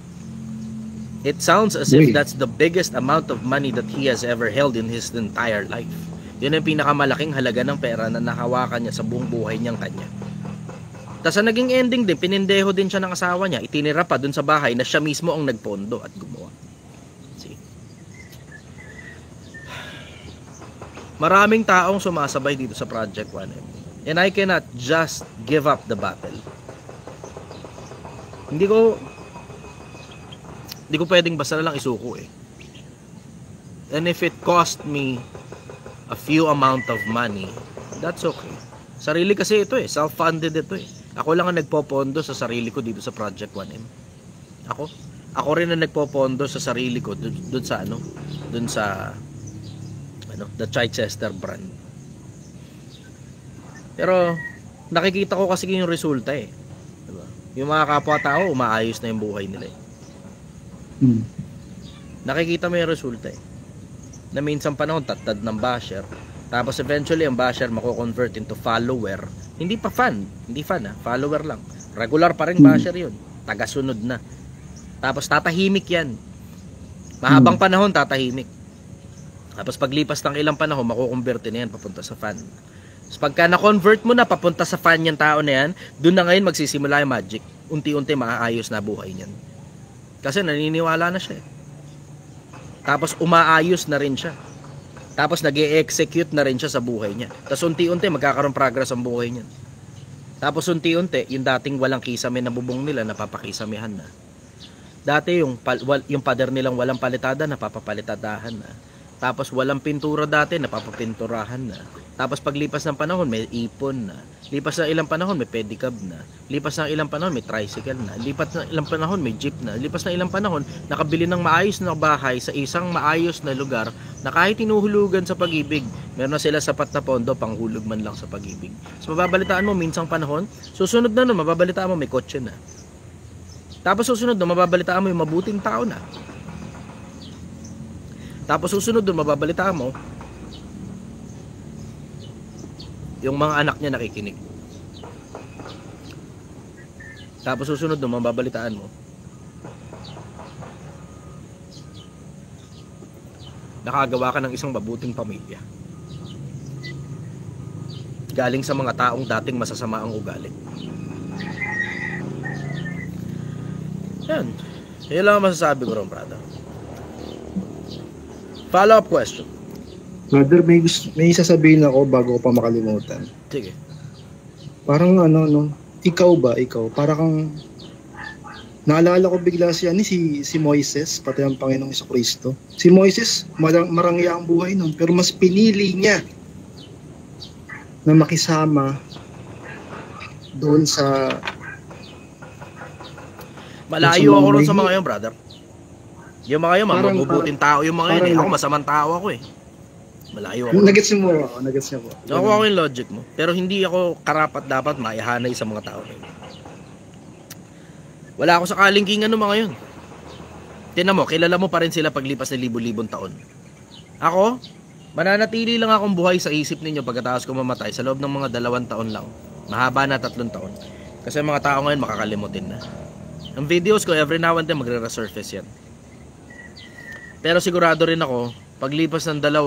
Speaker 1: It sounds as if that's the biggest amount of money that he has ever held in his entire life. Yun ang pinakamalaking halaga ng pera na nakawakan niya sa buong buhay niyang kanya. Tapos sa naging ending din, pinindeho din siya ng asawa niya, itinira pa dun sa bahay na siya mismo ang nagpondo at gumawa. See? Maraming taong sumasabay dito sa Project 1M. And I cannot just give up the battle. Hindi ko pwedeng basta na lang isuko eh. And if it cost me a few amount of money, that's okay. Sarili kasi ito eh, self-funded ito eh. Ako lang ang nagpopondo sa sarili ko dito sa Project 1M. Ako rin ang nagpopondo sa sarili ko dun sa the Chichester brand. Pero nakikita ko kasi yung resulta eh. Yung mga kapwa-tao, umaayos na yung buhay nila eh.
Speaker 4: Hmm.
Speaker 1: Nakikita mo yung resulta eh. Na minsan panahon, tatad ng basher. Tapos eventually, ang basher mako-convert into follower. Hindi pa fan. Hindi fan ha. Follower lang. Regular pa rin basher yun. Tagasunod na. Tapos tatahimik yan. Mahabang panahon, tatahimik. Tapos paglipas ng ilang panahon, mako-convert na yan papunta sa fan. Tapos pagka na-convert mo na papunta sa fan yung tao na yan, doon na ngayon magsisimula yung magic. Unti-unti maaayos na buhay niyan. Kasi naniniwala na siya eh. Tapos umaayos na rin siya. Tapos nag-e-execute na rin siya sa buhay niya. Tapos unti-unti magkakaroon progress ang buhay niya. Tapos unti-unti, yung dating walang kisame na bubong nila, napapakisamihan na. Dati yung pader nilang walang palitada, napapalitadahan na. Tapos walang pintura dati, napapapinturahan na. Tapos paglipas ng panahon, may ipon na. Lipas ng ilang panahon, may pedicab na. Lipas ng ilang panahon, may tricycle na. Lipas ng ilang panahon, may jeep na. Lipas ng ilang panahon, nakabili ng maayos na bahay sa isang maayos na lugar na kahit tinuhulugan sa pag-ibig, meron na sila sapat na pondo, panghulog man lang sa pag-ibig. So mababalitaan mo, minsang panahon, susunod na nun, mababalitaan mo, may kotse na. Tapos susunod na, mababalitaan mo yung mabuting tao na. Tapos susunod doon, mababalitaan mo yung mga anak niya nakikinig. Tapos susunod doon, mababalitaan mo nakagawa ka ng isang mabuting pamilya galing sa mga taong dating masasama ang ugali. Yan. Yan lang ang masasabi ko ron, brother. Follow-up question.
Speaker 4: Brother, may sasabihin ako bago ko pa makalimutan.
Speaker 1: Sige.
Speaker 4: Parang ikaw, para kang naalala ko bigla si Moises, pati ang Panginoong Jesucristo. Si Moises, marangya ang buhay nun, pero mas pinili niya na makisama doon sa
Speaker 1: malayo ako ron sa mga yun, brother. Yung mga yun, mabubuting tao yung mga yun eh. Ako masamang tao ako eh. Malayo ako.
Speaker 4: Nagets mo ako.
Speaker 1: Nakuha ko yung logic mo. Pero hindi ako karapat dapat maihanay sa mga tao na yun. Wala ako sa kalingkingan ng mga yun. Tinan mo, kilala mo pa rin sila paglipas ng libo-libong taon. Ako, mananatili lang akong buhay sa isip ninyo pagkatapos ko mamatay sa loob ng mga 2 taon lang. Mahaba na 3 taon. Kasi mga tao ngayon makakalimutin na. Ang videos ko every now and then magre-resurface yan. Pero sigurado rin ako, paglipas ng 3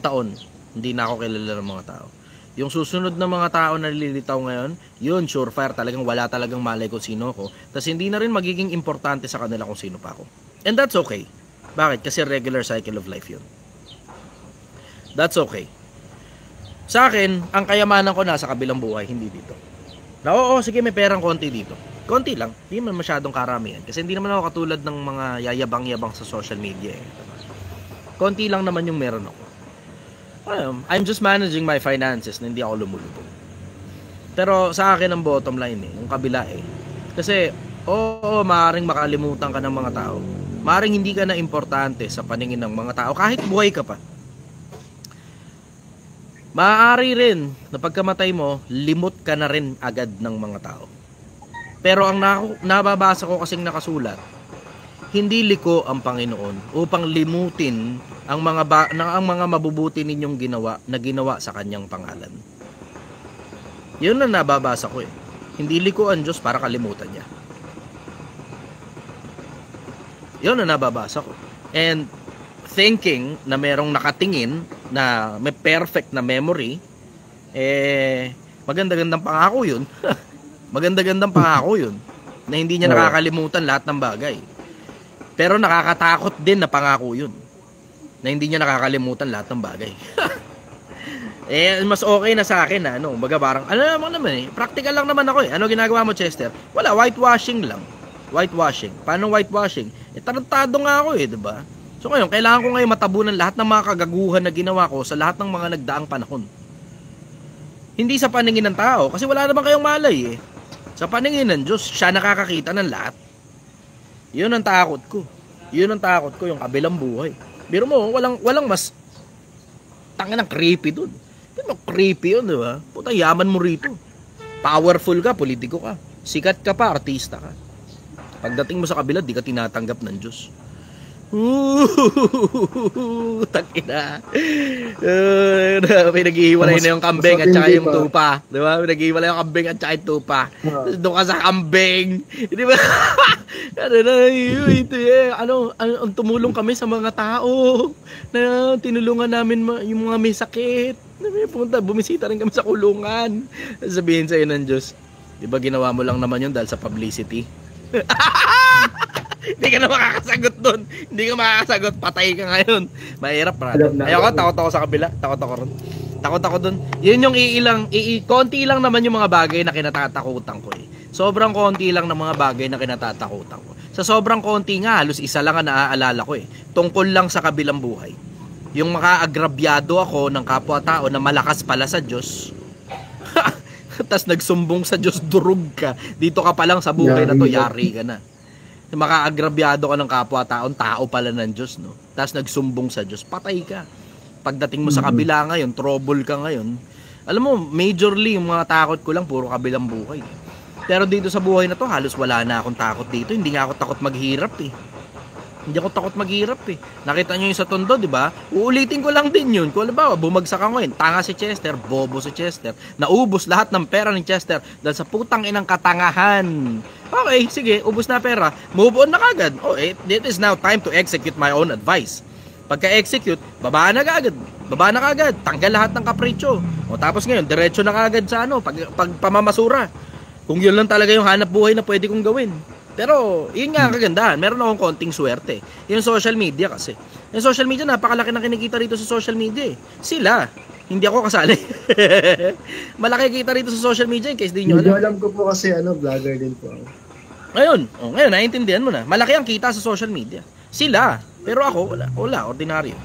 Speaker 1: taon, hindi na ako kilala ng mga tao. Yung susunod na mga tao na nililitaw ngayon, yun, surefire, talagang wala talagang malay kung sino ko. Tapos hindi na rin magiging importante sa kanila kung sino pa ako. And that's okay. Bakit? Kasi regular cycle of life yun. That's okay. Sa akin, ang kayamanan ko nasa kabilang buhay, hindi dito. Na oo, sige, may perang konti dito. Konti lang, hindi man masyadong karamihan. Kasi hindi naman ako katulad ng mga yayabang-yabang sa social media eh. Konti lang naman yung meron ako. I'm just managing my finances na hindi ako lumulubog. Pero sa akin ang bottom line eh, yung kabila eh. Kasi, oo, maaaring makalimutan ka ng mga tao. Maaaring hindi ka na importante sa paningin ng mga tao kahit buhay ka pa. Maaari rin na pagkamatay mo, limot ka na rin agad ng mga tao. Pero ang nababasa ko kasing nakasulat, hindi liko ang Panginoon upang limutin ang mga mabubuti ninyong ginawa sa kanyang pangalan. Yun ang nababasa ko eh. Hindi liko ang Diyos para kalimutan niya. Yun ang nababasa ko. And thinking na merong nakatingin na may perfect na memory, maganda-gandang pangako yun. Maganda-gandang pangako yun na hindi niya nakakalimutan lahat ng bagay. Pero nakakatakot din na pangako yun na hindi niya nakakalimutan lahat ng bagay. Mas okay na sa akin na baga parang naman practical lang naman ako eh. Ano ginagawa mo, Chester? Wala, whitewashing lang. Whitewashing. Paano whitewashing? Tarantado nga ako eh, 'di ba? So ngayon, kailangan ko ngayon matabunan lahat ng mga kagaguhan na ginawa ko sa lahat ng mga nagdaang panahon. Hindi sa paningin ng tao, kasi wala naman kayong malay eh. Sa paningin ng Diyos, siya nakakakita ng lahat. Yun ang takot ko. Yun ang takot ko, yung kabilang buhay. Biro mo, walang mas tangin ng creepy dun. Hindi mo creepy yun, di ba? Puta, yaman mo rito. Powerful ka, politiko ka. Sikat ka pa, artista ka. Pagdating mo sa kabila, di ka tinatanggap ng Diyos. Takina. Pinag-ihiwalay na yung kambing at saka yung tupa. Diba? Pinag-ihiwalay yung kambing at saka yung tupa. Doon ka sa kambing. Di ba? Tumulong kami sa mga tao na tinulungan namin yung mga may sakit. Bumisita rin kami sa kulungan. Sabihin sa'yo ng Diyos, di ba ginawa mo lang naman yun dahil sa publicity? Hindi ka na makakasagot doon. Hindi ka makakasagot. Patay ka ngayon. Mahirap, brother. Ayoko, takot ako sa kabila. Takot ako ron. Takot ako doon. Yun yung konti lang naman yung mga bagay na kinatatakutan ko eh. Sobrang konti lang ng mga bagay na kinatatakutan ko. Sa sobrang konti nga, halos isa lang ang naaalala ko eh. Tungkol lang sa kabilang buhay. Yung makaagrabyado ako ng kapwa-tao na malakas pala sa Diyos. Tas nagsumbong sa Diyos, durug ka. Dito ka pa lang sa buhay na to, yari ka na. Makaagrabyado ka ng kapwa-taon, tao pala ng Diyos, no? Tapos nagsumbong sa Diyos, patay ka. Pagdating mo sa kabila ngayon, trouble ka ngayon. Alam mo, majorly, yung mga takot ko lang, puro kabilang buhay. Pero dito sa buhay na to, halos wala na akong takot dito. Hindi nga ako takot maghirap eh. Hindi ako takot maghirap eh. Nakita nyo yung sa Tondo, di ba? Uulitin ko lang din yun. Kung halimbawa, bumagsak ako ngayon, tanga si Chester, bobo si Chester, naubos lahat ng pera ni Chester dahil sa putang inang katangahan. Okay, sige, ubos na pera, move on na kagad. Oh, it is now time to execute my own advice. Pagka-execute, baba na kagad. Baba na kagad, tanggal lahat ng kapritsyo. O tapos ngayon, diretso na kagad sa pag pamamasura. Kung yun lang talaga yung hanap buhay na pwede kong gawin. Pero, yun nga ang kagandahan. Meron akong konting swerte. Yung social media kasi. Yung social media, napakalaki na kinikita rito sa social media eh. Sila. Hindi ako kasali. Malaki kita rito sa social media in case di nyo
Speaker 4: Hindi alam ko po kasi vlogger din po ako.
Speaker 1: Ngayon, naiintindihan mo na. Malaki ang kita sa social media. Sila. Pero ako, wala. Ordinaryo.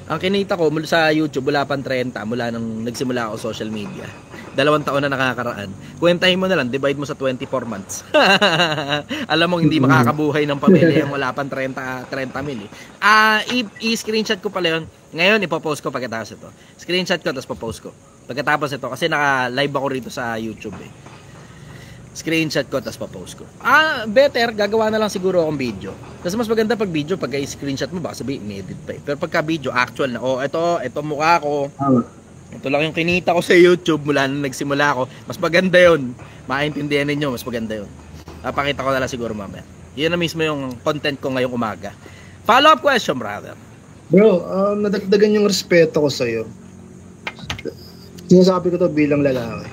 Speaker 1: Ang kinita ko sa YouTube, wala pang 30 mula nang nagsimula ako social media. 2 taon na nakakaraan. Kwentahin mo na lang, divide mo sa 24 months. Alam mo, hindi makakabuhay ng pamilya yung wala pang 30 mil. I-screenshot ko pala yun. Ngayon, ipopost ko pagkatapos ito. Screenshot ko, tapos popost ko. Pagkatapos ito, kasi naka-live ako rito sa YouTube eh. Screenshot ko, tapos popost ko. Better, gagawa na lang siguro akong video. Kasi mas maganda pag video, pag i-screenshot mo, baka sabihin, inedit pa eh. Pero pagka video, actual na, ito mukha ko. Ito lang yung kinita ko sa YouTube mula nung nagsimula ako. Mas maganda yun. Maintindihan ninyo, mas maganda yun. Napakita ko na lang siguro mamaya. Yun na mismo yung content ko ngayong umaga. Follow-up question, brother.
Speaker 4: Bro, nadagdagan yung respeto ko sa'yo. Sinasabi ko to bilang lalaki.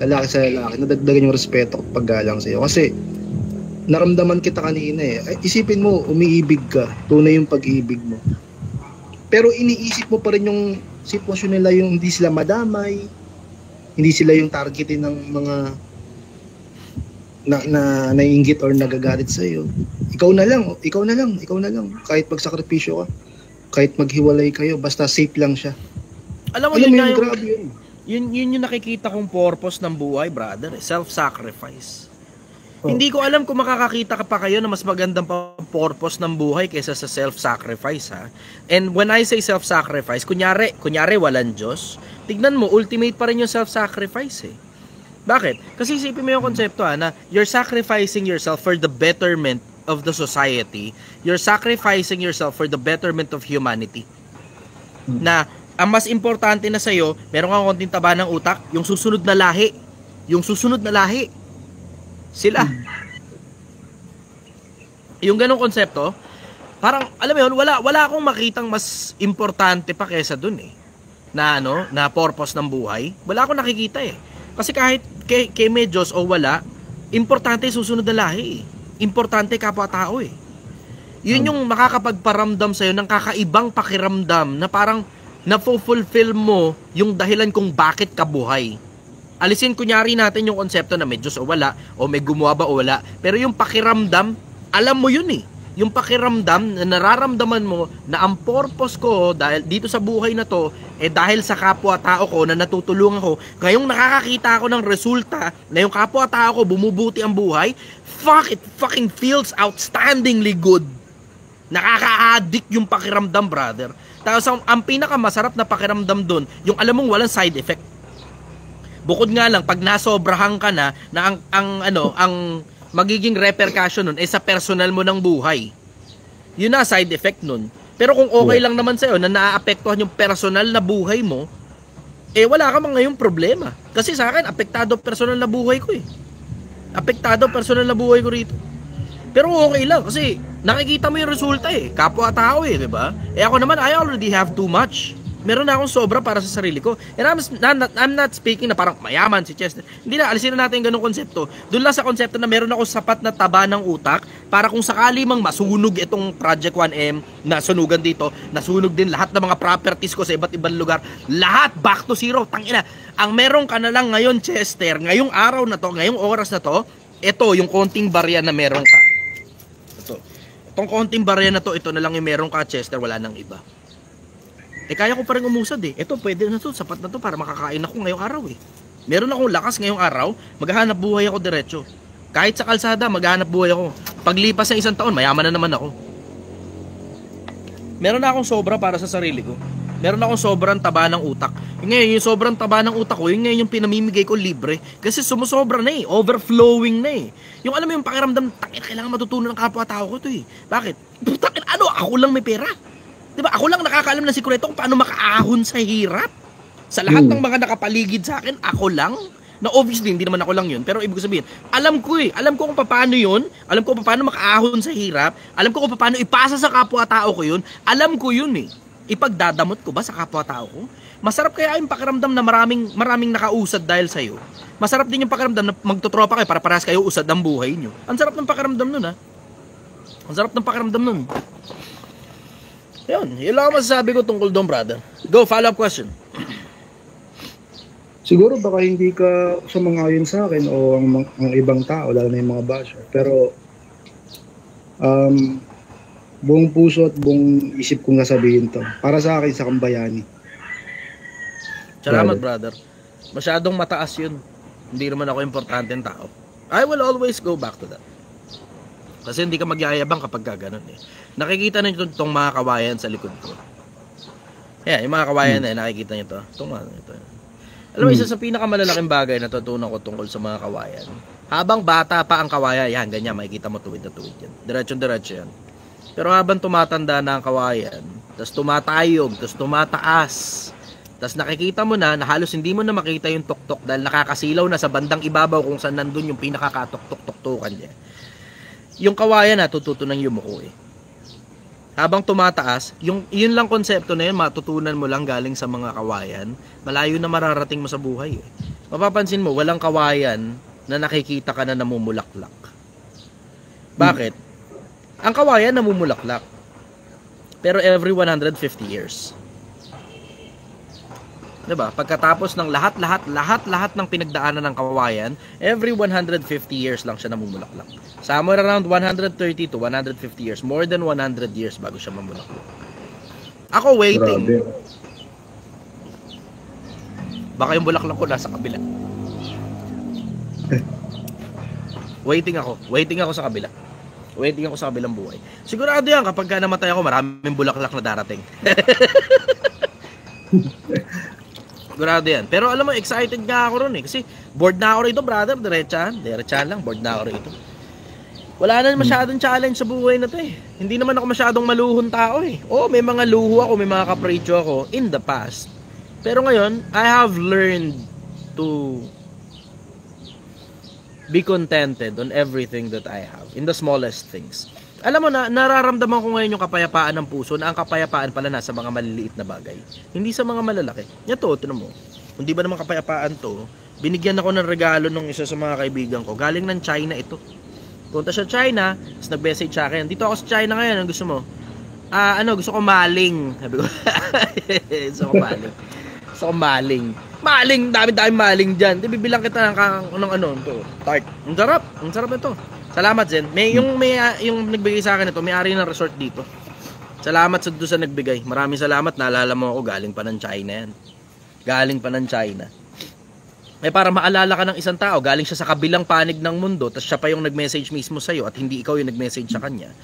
Speaker 4: Lalaki sa lalaki. Nadagdagan yung respeto ko paggalang sa'yo. Kasi, naramdaman kita kanina eh. Isipin mo, umiibig ka. Tunay yung pag-ibig mo. Pero iniisip mo pa rin yung sitwasyon nila, yung hindi sila madamay, hindi sila yung targetin ng mga na naiinggit or nagagalit sa iyo. Ikaw na lang. Kahit magsakripisyo ka, kahit maghiwalay kayo, basta safe lang siya.
Speaker 1: Alam mo yun, grabe yun. Yun yung nakikita kong purpose ng buhay, brother. Self-sacrifice. Hindi ko alam kung makakakita ka pa kayo na mas magandang purpose ng buhay kaysa sa self-sacrifice ha. And when I say self-sacrifice, kunyari walang Diyos, tignan mo, ultimate pa rin yung self-sacrifice eh. Bakit? Kasi isipin mo yung konsepto na you're sacrificing yourself for the betterment of the society. You're sacrificing yourself for the betterment of humanity. Na ang mas importante na sa'yo, meron kang konting taba ng utak, yung susunod na lahi. Sila. Yung ganong konsepto, parang, alam mo yun, wala akong makitang mas importante pa kesa dun eh. Na purpose ng buhay. Wala akong nakikita eh. Kasi kahit kay may Diyos o wala, importante susunod na lahi eh. Importante kapwa-tao eh. Yun yung makakapagparamdam sa'yo ng kakaibang pakiramdam na parang na-fulfill mo yung dahilan kung bakit ka buhay. Alisin kunyari natin yung konsepto na may Diyos o wala, o may gumawa ba o wala. Pero yung pakiramdam, alam mo yun eh. Yung pakiramdam na nararamdaman mo na ang purpose ko dahil dito sa buhay na to, dahil sa kapwa-tao ko na natutulungan ko, ngayong nakakakita ako ng resulta na yung kapwa-tao ko bumubuti ang buhay, it fucking feels outstandingly good. Nakaka-addict yung pakiramdam, brother. Tapos ang pinakamasarap na pakiramdam dun, yung alam mong walang side effect. Bukod nga lang, pag nasobrahan ka na ang magiging repercussion nun sa personal mo ng buhay. Yun na, side effect nun. Pero kung okay lang naman sa'yo na naaapektuhan yung personal na buhay mo, wala ka man ngayong problema. Kasi sa akin, apektado personal na buhay ko Apektado personal na buhay ko rito. Pero okay lang kasi nakikita mo yung resulta kapwa-tao di ba? Ako naman, I already have too much. Meron na akong sobra para sa sarili ko. And I'm not speaking na parang mayaman si Chester. Hindi na, alisin na natin yung ganung konsepto. Doon lang sa konsepto na meron ako sapat na taba ng utak para kung sakali mang masunog itong Project 1M na sunugan dito, nasunog din lahat ng mga properties ko sa iba't ibang lugar. Lahat back to zero. Tangina. Ang meron ka na lang ngayon, Chester, ngayong araw na to, ngayong oras na to, ito yung konting barya na meron ka. Itong konting barya na to, ito na lang yung meron ka, Chester, wala nang iba. Kaya ko pa rin umusad Ito, pwede na to, sapat na to para makakain ako ngayong araw Meron akong lakas ngayong araw, maghahanap buhay ako diretso. Kahit sa kalsada, maghahanap buhay ako. Paglipas ng 1 taon, mayaman na naman ako. Meron na akong sobra para sa sarili ko. Meron akong sobrang taba ng utak. Ngayon, yung sobrang taba ng utak ko, yung ngayon yung pinamimigay ko libre. Kasi sumusobra na overflowing na Yung alam mo yung pakiramdam, kailangan matutunan ng kapwa-tao ko to Bakit? Ako lang may pera. Diba? Ako lang nakakaalam ng sikreto kung paano makaahon sa hirap. Sa lahat ng mga nakapaligid sa akin, ako lang. Na obviously, hindi naman ako lang yun. Pero ibig sabihin, alam ko Alam ko kung paano yun. Alam ko kung paano makaahon sa hirap. Alam ko kung paano ipasa sa kapwa-tao ko yun. Alam ko yun Ipagdadamot ko ba sa kapwa-tao ko? Masarap kaya yung pakiramdam na maraming nakausad dahil sa'yo. Masarap din yung pakiramdam na magtotropa kayo para parehas kayo usad ang buhay nyo. Ang sarap ng pakiramdam nun Ang sarap ng pakiramdam nun. Yun lang ang masasabi ko tungkol doon, brother. Go, follow-up question.
Speaker 4: Siguro baka hindi ka sumangayon sa akin o ang ibang tao, lalo na yung mga basher. Pero, buong puso at buong isip kong nasabihin to. Para sa akin, sa Kambayani.
Speaker 1: Salamat, brother. Masyadong mataas yun. Hindi naman ako importanteng tao. I will always go back to that. Kasi hindi ka magyayabang kapag gano'n Nakikita na nyo itong mga kawayan sa likod ko. Yung mga kawayan nakikita nyo ito. Alam mo, isa sa pinakamalalaking bagay na natutunan ko tungkol sa mga kawayan. Habang bata pa ang kawayan, ganyan, makikita mo tuwid na tuwid yan. Diretso yan. Pero habang tumatanda na ang kawayan, tas tumatayog, tas tumataas, tas nakikita mo na halos hindi mo na makita yung tuktok dahil nakakasilaw na sa bandang ibabaw kung saan nandun yung pinakakatok-tok-tuktukan niya. Yung kawayan natututo ng yumuko Habang tumataas, yun lang konsepto na yun, matutunan mo lang galing sa mga kawayan, malayo na mararating mo sa buhay Mapapansin mo, walang kawayan na nakikita ka na namumulaklak. Bakit? Ang kawayan namumulaklak. Pero every 150 years. Diba? Pagkatapos ng lahat ng pinagdaanan ng kawayan, every 150 years lang siya namumulaklak. Somewhere around 130 to 150 years. More than 100 years bago siya mamulaklak. Ako waiting.
Speaker 4: Grabe.
Speaker 1: Baka yung bulaklak ko nasa kabila. Waiting ako sa kabila. Waiting ako sa kabilang buhay. Sigurado yan, kapag namatay ako, maraming bulaklak na darating. Sigurado yan. Pero alam mo, excited nga ako ron Kasi bored na ako rito, brother. Diretsahan lang, bored na ako rito. Wala na masyadong challenge sa buhay na to Hindi naman ako masyadong maluhon tao may mga luho ako, may mga kapritsyo ako in the past. Pero ngayon, I have learned to be contented on everything that I have, in the smallest things. Alam mo na, nararamdaman ko ngayon yung kapayapaan ng puso na ang kapayapaan pala nasa mga maliliit na bagay. Hindi sa mga malalaki. Ito, tinan mo. Hindi ba naman kapayapaan to? Binigyan ako ng regalo ng isa sa mga kaibigan ko. Galing ng China ito. Punta siya China, tapos nag-message sa akin. Dito ako sa China ngayon, ang gusto mo? Gusto ko maling. Sabi ko, gusto ko maling. Maling, dami-dami maling dyan. Di bibilang kita ng to, tart. Ang sarap nito. Salamat, Zen. Yung nagbigay sa akin ito, may-ari ng resort dito. Salamat sa doon sa nagbigay. Maraming salamat, naalala mo ako, galing pa ng China yan. Galing pa ng China. Para maalala ka ng isang tao, galing siya sa kabilang panig ng mundo, tapos siya pa yung nag-message mismo sa'yo, at hindi ikaw yung nag-message sa kanya.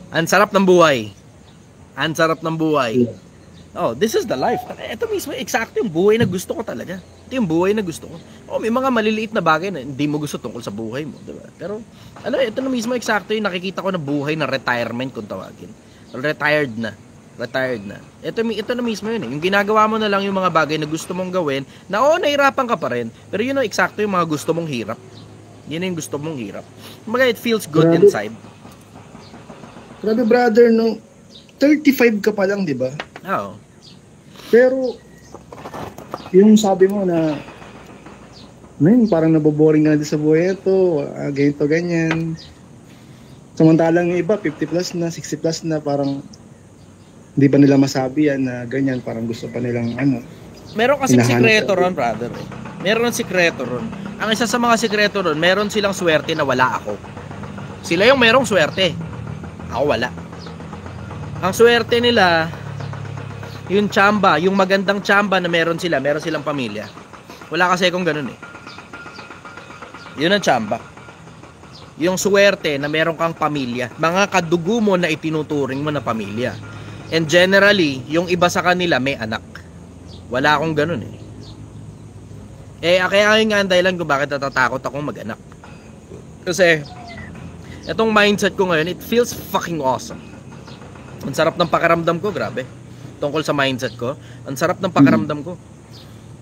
Speaker 1: Ang sarap ng buhay. Ang sarap ng buhay. Oh, this is the life. Ito mismo, eksakto yung buhay na gusto ko talaga. Ito yung buhay na gusto ko. Oh, may mga maliliit na bagay na hindi mo gusto tungkol sa buhay mo, diba? Pero, ito na mismo eksakto yung nakikita ko na buhay na retirement kung tawagin. Retired na. Ito na mismo yun eh. Yung ginagawa mo na lang yung mga bagay na gusto mong gawin, na nahirapan ka pa rin. Pero yun ang eksakto yung mga gusto mong hirap. Yun yung gusto mong hirap. Kumbaga, it feels good inside.
Speaker 4: Grabe brother, no? 35 ka pa lang, di ba?
Speaker 1: Oo.
Speaker 4: Pero, yung sabi mo na, parang naboboring nga din sa buhay ito, ganito, ganyan. Samantalang yung iba, 50 plus na, 60 plus na, parang hindi pa nila masabi yan na ganyan, parang gusto pa nilang
Speaker 1: Meron kasing
Speaker 4: hinahanap
Speaker 1: sikreto
Speaker 4: sa-
Speaker 1: ron, brother. Meron sikreto ron. Ang isa sa mga sikreto ron, meron silang swerte na wala ako. Sila yung merong swerte. Ako wala. Ang swerte nila, yung tsamba, yung magandang tsamba na meron silang pamilya. Wala kasi akong ganun eh. Yun ang tsamba. Yung swerte na meron kang pamilya. Mga kadugo mo na itinuturing mo na pamilya. And generally, yung iba sa kanila may anak. Wala akong ganun eh. Kaya nga ang dahilan kung bakit natatakot akong mag-anak. Kasi, etong mindset ko ngayon, it feels fucking awesome. Ang sarap ng pakiramdam ko, grabe. Tungkol sa mindset ko, ang sarap ng pakiramdam ko.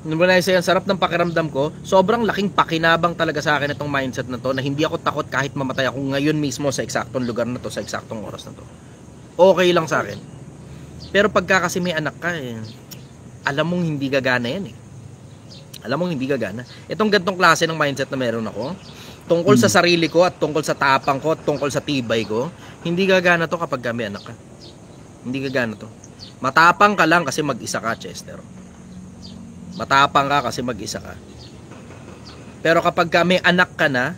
Speaker 1: Ang sarap ng pakiramdam ko, sobrang laking pakinabang talaga sa akin itong mindset na to, na hindi ako takot kahit mamatay ako ngayon mismo sa eksaktong lugar na to, sa eksaktong oras na to. Okay lang sa akin. Pero pagka kasi may anak ka, alam mong hindi gagana yan eh. Alam mong hindi gagana. Itong gantong klase ng mindset na meron ako, tungkol sa sarili ko at tungkol sa tapang ko at tungkol sa tibay ko, hindi gagana to kapag may anak ka. Hindi gagana to. Matapang ka lang kasi mag-isa ka, Chester. Matapang ka kasi mag-isa ka. Pero kapag may anak ka na,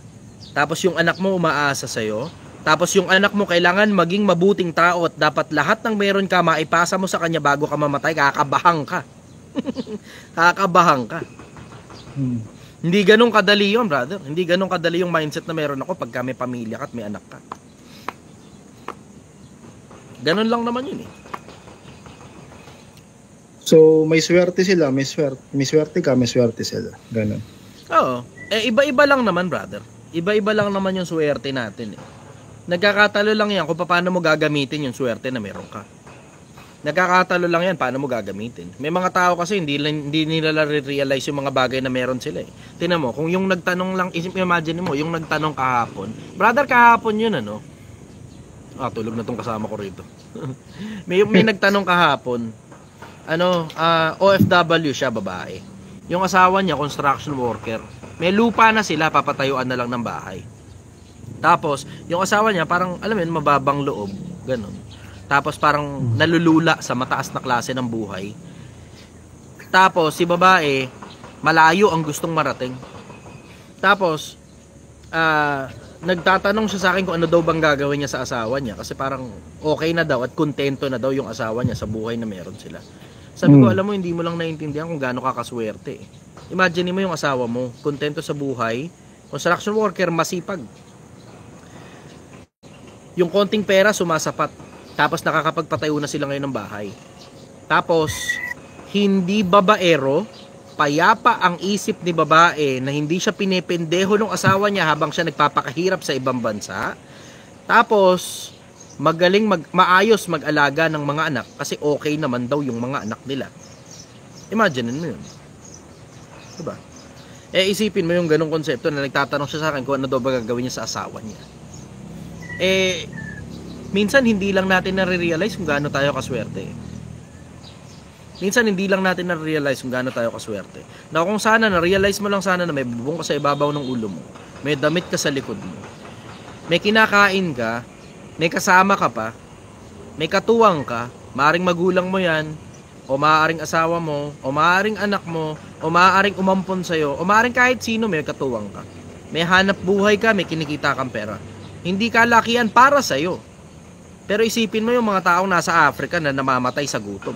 Speaker 1: tapos yung anak mo umaasa sa'yo, tapos yung anak mo kailangan maging mabuting tao at dapat lahat ng meron ka maipasa mo sa kanya bago ka mamatay, kakabahan ka. Kakabahan ka. Hindi ganun kadali yun, brother. Hindi ganun kadali yung mindset na meron ako pagka may pamilya ka at may anak ka. Ganun lang naman yun eh.
Speaker 4: So, may swerte sila, may swerte ka, may swerte sila. Ganun.
Speaker 1: Oo. Iba-iba lang naman, brother. Iba-iba lang naman yung swerte natin eh. Nagkakatalo lang yan kung paano mo gagamitin yung swerte na meron ka. Nagkakatalo lang yan paano mo gagamitin. May mga tao kasi hindi nila realize yung mga bagay na meron sila eh. Tingnan mo, kung yung nagtanong lang, imagine mo, yung nagtanong kahapon. Brother, kahapon yun tulog na tong kasama ko rito. may nagtanong kahapon, OFW siya, babae. Yung asawa niya, construction worker. May lupa na sila, papatayuan na lang ng bahay. Tapos, yung asawa niya, parang, alam mo yun, mababang loob. Ganon. Tapos, parang nalulula sa mataas na klase ng buhay. Tapos, si babae, malayo ang gustong marating. Tapos, nagtatanong siya sa akin kung ano daw bang gagawin niya sa asawa niya. Kasi parang okay na daw at kontento na daw yung asawa niya sa buhay na meron sila. Sabi ko, alam mo, hindi mo lang naiintindihan kung gaano ka kaswerte. Imagine mo yung asawa mo, kontento sa buhay, construction worker, masipag. Yung konting pera sumasapat. Tapos nakakapagpatayo na sila ngayon ng bahay. Tapos hindi babaero, payapa ang isip ni babae na hindi siya pinipendeho ng asawa niya habang siya nagpapakahirap sa ibang bansa. Tapos magaling maayos mag-alaga ng mga anak kasi okay naman daw yung mga anak nila. Imagine mo yun. Diba? Isipin mo yung ganong konsepto na nagtatanong siya sa akin kung ano daw ba gagawin niya sa asawa niya. Minsan hindi lang natin na-realize kung gaano tayo kaswerte. Minsan hindi lang natin na-realize kung gaano tayo kaswerte. Na kung sana na-realize mo lang sana na may bubong ka sa ibabaw ng ulo mo, may damit ka sa likod mo, may kinakain ka, may kasama ka pa, may katuwang ka, maaring magulang mo yan, o maaaring asawa mo, o maaaring anak mo, o maaaring umampon sa'yo, o maaaring kahit sino may katuwang ka. May hanap buhay ka, may kinikita kang pera. Hindi kalakihan para sa'yo. Pero isipin mo yung mga taong nasa Africa na namamatay sa gutom.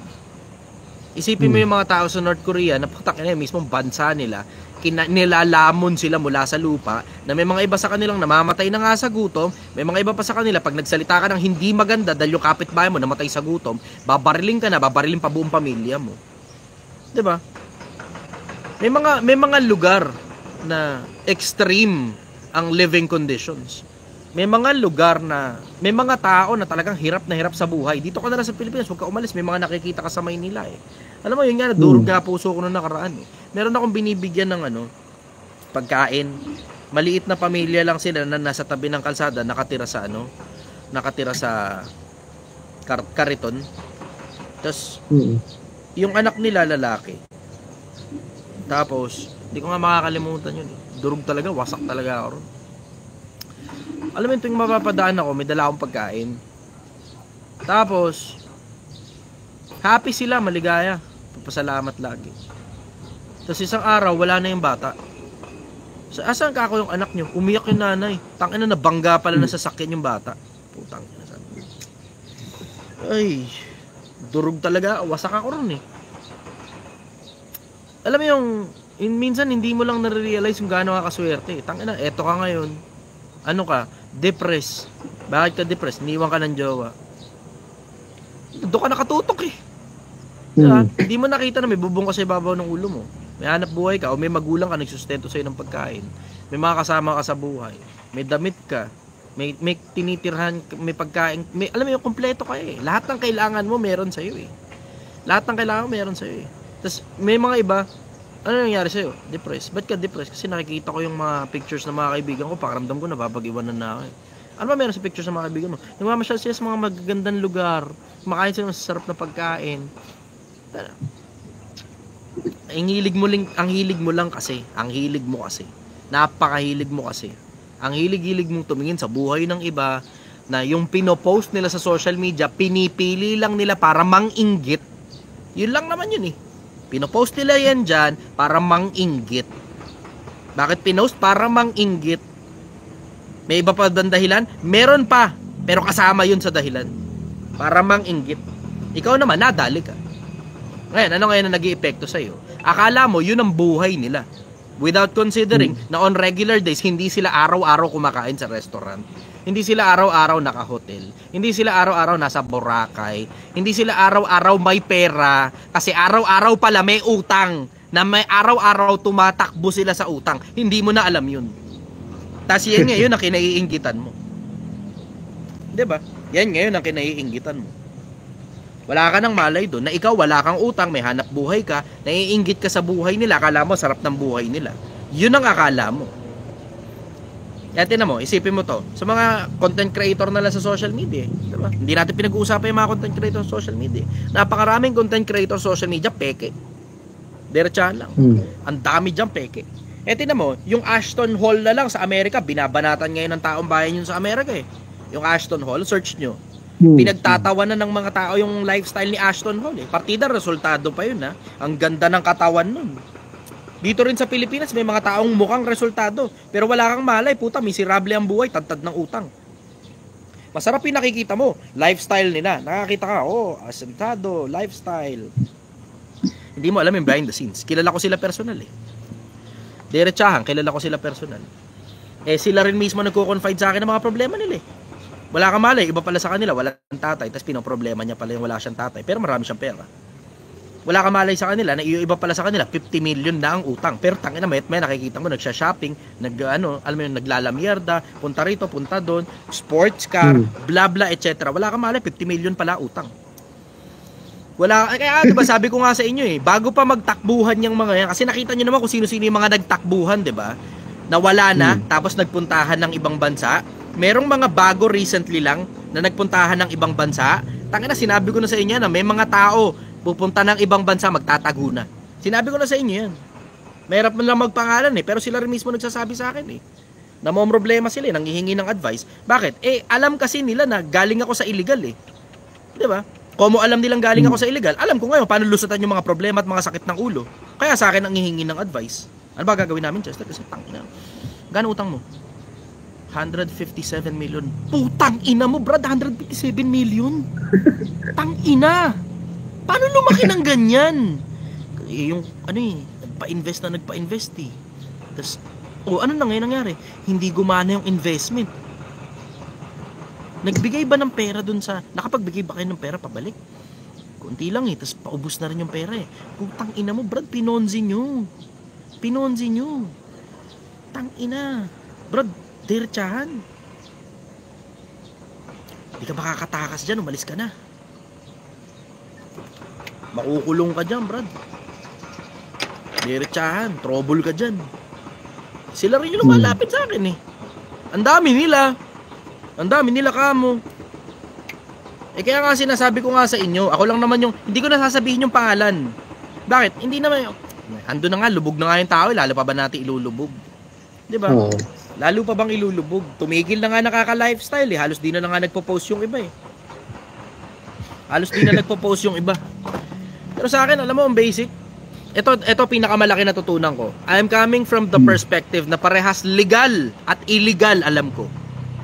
Speaker 1: Isipin mo yung mga tao sa North Korea na putak na mismong bansa nila, nilalamon sila mula sa lupa, na may mga iba sa kanilang namamatay na nga sa gutom, may mga iba pa sa kanila pag nagsalita ka ng hindi maganda dahil yung kapitbahay mo namatay sa gutom, babariling ka na, babariling pa buong pamilya mo. 'Di ba? May mga lugar na extreme ang living conditions. May mga lugar na may mga tao na talagang hirap na hirap sa buhay. Dito ka na lang sa Pilipinas, huwag ka umalis, may mga nakikita ka sa Maynila eh. Alam mo, yun nga, durog nga puso ko nung nakaraan eh. Meron akong binibigyan ng pagkain. Maliit na pamilya lang sila na nasa tabi ng kalsada, nakatira sa kariton. Tapos, yung anak nila lalaki. Tapos, hindi ko nga makakalimutan yun eh. Durog talaga, wasak talaga ako ron. Alam mo yung tuwing mapapadaan ako, may dala akong pagkain. Tapos, happy sila, maligaya. Papasalamat lagi. Tapos isang araw, wala na yung bata. So, asan ka ako yung anak nyo? Umiyak yung nanay. Tangina na, bangga pala na sasakyan yung bata. Putang ina. Ay, durog talaga. Wasak ako ron eh. Alam mo yung minsan hindi mo lang nare-realize kung gaano ka kaswerte. Tangina, eto ka ngayon. Ano ka? Depressed. Bakit ka depressed? Niwan ka ng jowa. Doon ka nakatutok eh. Diba? Hindi mo nakita na may bubong ka sa ibabaw ng ulo mo. May hanap buhay ka o may magulang ka nagsustento sa'yo ng pagkain. May mga kasama ka sa buhay. May damit ka. May tinitirhan, may pagkain. Alam mo yung kompleto ka eh. Lahat ng kailangan mo meron sa'yo eh. Lahat ng kailangan mo meron sa'yo eh. Tapos may mga iba, ano nangyari sa'yo? Depressed. Ba't ka depressed? Kasi nakikita ko yung mga pictures ng mga kaibigan ko. Pakiramdam ko napapag-iwanan na ako eh. Ano ba meron sa pictures ng mga kaibigan mo? Nagmamasyal sila sa mga magagandang lugar. Kumakain sila ng sarap na pagkain. Ang hilig mo lang kasi. Ang hilig mo kasi. Napakahilig mo kasi. Ang hilig-hilig mong tumingin sa buhay ng iba na yung pinopost nila sa social media, pinipili lang nila para mang-inggit. Yun lang naman yun eh. Pinopost nila yan dyan para mang-inggit. Bakit pinost? Para mang-inggit. May iba pa bang dahilan? Meron pa. Pero kasama yun sa dahilan. Para mang-inggit. Ikaw naman, nadali ka. Ngayon, ano ngayon na nag-i-epekto sa'yo? Akala mo, yun ang buhay nila. Without considering na on regular days, hindi sila araw-araw kumakain sa restaurant. Hindi sila araw-araw naka-hotel. Hindi sila araw-araw nasa Boracay. Hindi sila araw-araw may pera. Kasi araw-araw pala may utang. Na may araw-araw tumatakbo sila sa utang. Hindi mo na alam yun. Tapos yan ngayon ang kinaiinggitan mo. Diba? Yan ngayon ang kinaiinggitan mo. Wala ka nang malay doon na ikaw wala kang utang, may hanap buhay ka, naiinggit ka sa buhay nila, akala mo sarap ng buhay nila. Yun ang akala mo. Kaya tinan mo, isipin mo to, sa mga content creator na lang sa social media, diba? Hindi natin pinag-uusapan yung mga content creator sa social media. Napakaraming content creator sa social media, peke. Diretsahan lang. Ang dami dyan, peke. Tinan mo, yung Ashton Hall na lang sa Amerika, binabanatan ngayon ng taong bayan yun sa Amerika eh. Yung Ashton Hall, search nyo. Pinagtatawanan ng mga tao yung lifestyle ni Ashton Hall eh. Partida, resultado pa yun ha. Ang ganda ng katawan nun. Dito rin sa Pilipinas may mga taong mukhang resultado, pero wala kang malay, puta, miserable ang buhay, tad-tad ng utang. Masarap yung nakikita mo, lifestyle nila. Nakakita ka, asentado, lifestyle. Hindi mo alam yung behind the scenes. Kilala ko sila personal eh. Diretsahan, kilala ko sila personal. Sila rin mismo nagko-confide sa akin ng mga problema nila eh. Wala kang malay, iba pala sa kanila, walang tatay, tapos pinoproblema niya pala yung wala siyang tatay, pero marami siyang pera. Wala kang malay sa kanila, na iba pala sa kanila, 50 million na ang utang, pero tangina may nakikita mo, nagsha-shopping, alam mo yun, naglalamierda, punta rito, punta doon, sports car, bla bla, etc. Wala kang malay, 50 million pala utang. Kaya diba sabi ko nga sa inyo eh, bago pa magtakbuhan yung mga yan, kasi nakita nyo naman kung sino-sino yung mga nagtakbuhan, diba? Nawala na, tapos nagpuntahan ng ibang bansa. Merong mga bago recently lang na nagpuntahan ng ibang bansa. Tangina, sinabi ko na sa inyo na may mga tao pupunta ng ibang bansa, magtatago na. Sinabi ko na sa inyo yan. Mahirap man lang magpangalan eh, pero sila rin mismo nagsasabi sa akin eh. Na may problema sila, nanghihingi ng advice. Bakit? Alam kasi nila na galing ako sa illegal eh. Diba? Kung alam nilang galing ako sa illegal, alam ko ngayon paano lusatan yung mga problema at mga sakit ng ulo. Kaya sa akin ang hihingi ng advice. Ano ba gagawin namin, Chester? Kasi tangina. Gano'ng utang mo? 157 million. Putang ina mo, brad, 157 million. Tang ina. Paano lumaki ng ganyan? Yung ano eh, nagpa-invest eh. Tapos, ano na ngayon nangyari? Hindi gumana yung investment. Nagbigay ba ng pera dun sa, nakapagbigay ba kayo ng pera pabalik? Kunti lang eh, tapos paubos na rin yung pera eh. Putang ina mo, Brad, pinonzi nyo. Tang ina. Brad, diretsahan. Hindi ka makakatakas dyan, umalis ka na. Makukulong ka dyan, Brad. Diretsahan, trouble ka dyan. Sila rin yung lumalapit sa akin eh. Ang dami nila kamo. Kaya nga sinasabi ko nga sa inyo, ako lang naman yung, hindi ko nasasabihin yung pangalan. Bakit? Hindi naman yung, ando na nga, lubog na nga yung tao, lalo pa ba natin ilulubog? Diba?
Speaker 4: Oo.
Speaker 1: Lalo pa bang ilulubog? Tumigil na nga nakaka-lifestyle eh, halos di na nga nagpo-post yung iba eh. Pero sa akin, alam mo, ang basic, ito pinakamalaki na tutunan ko. I am coming from the perspective na parehas legal at illegal, alam ko.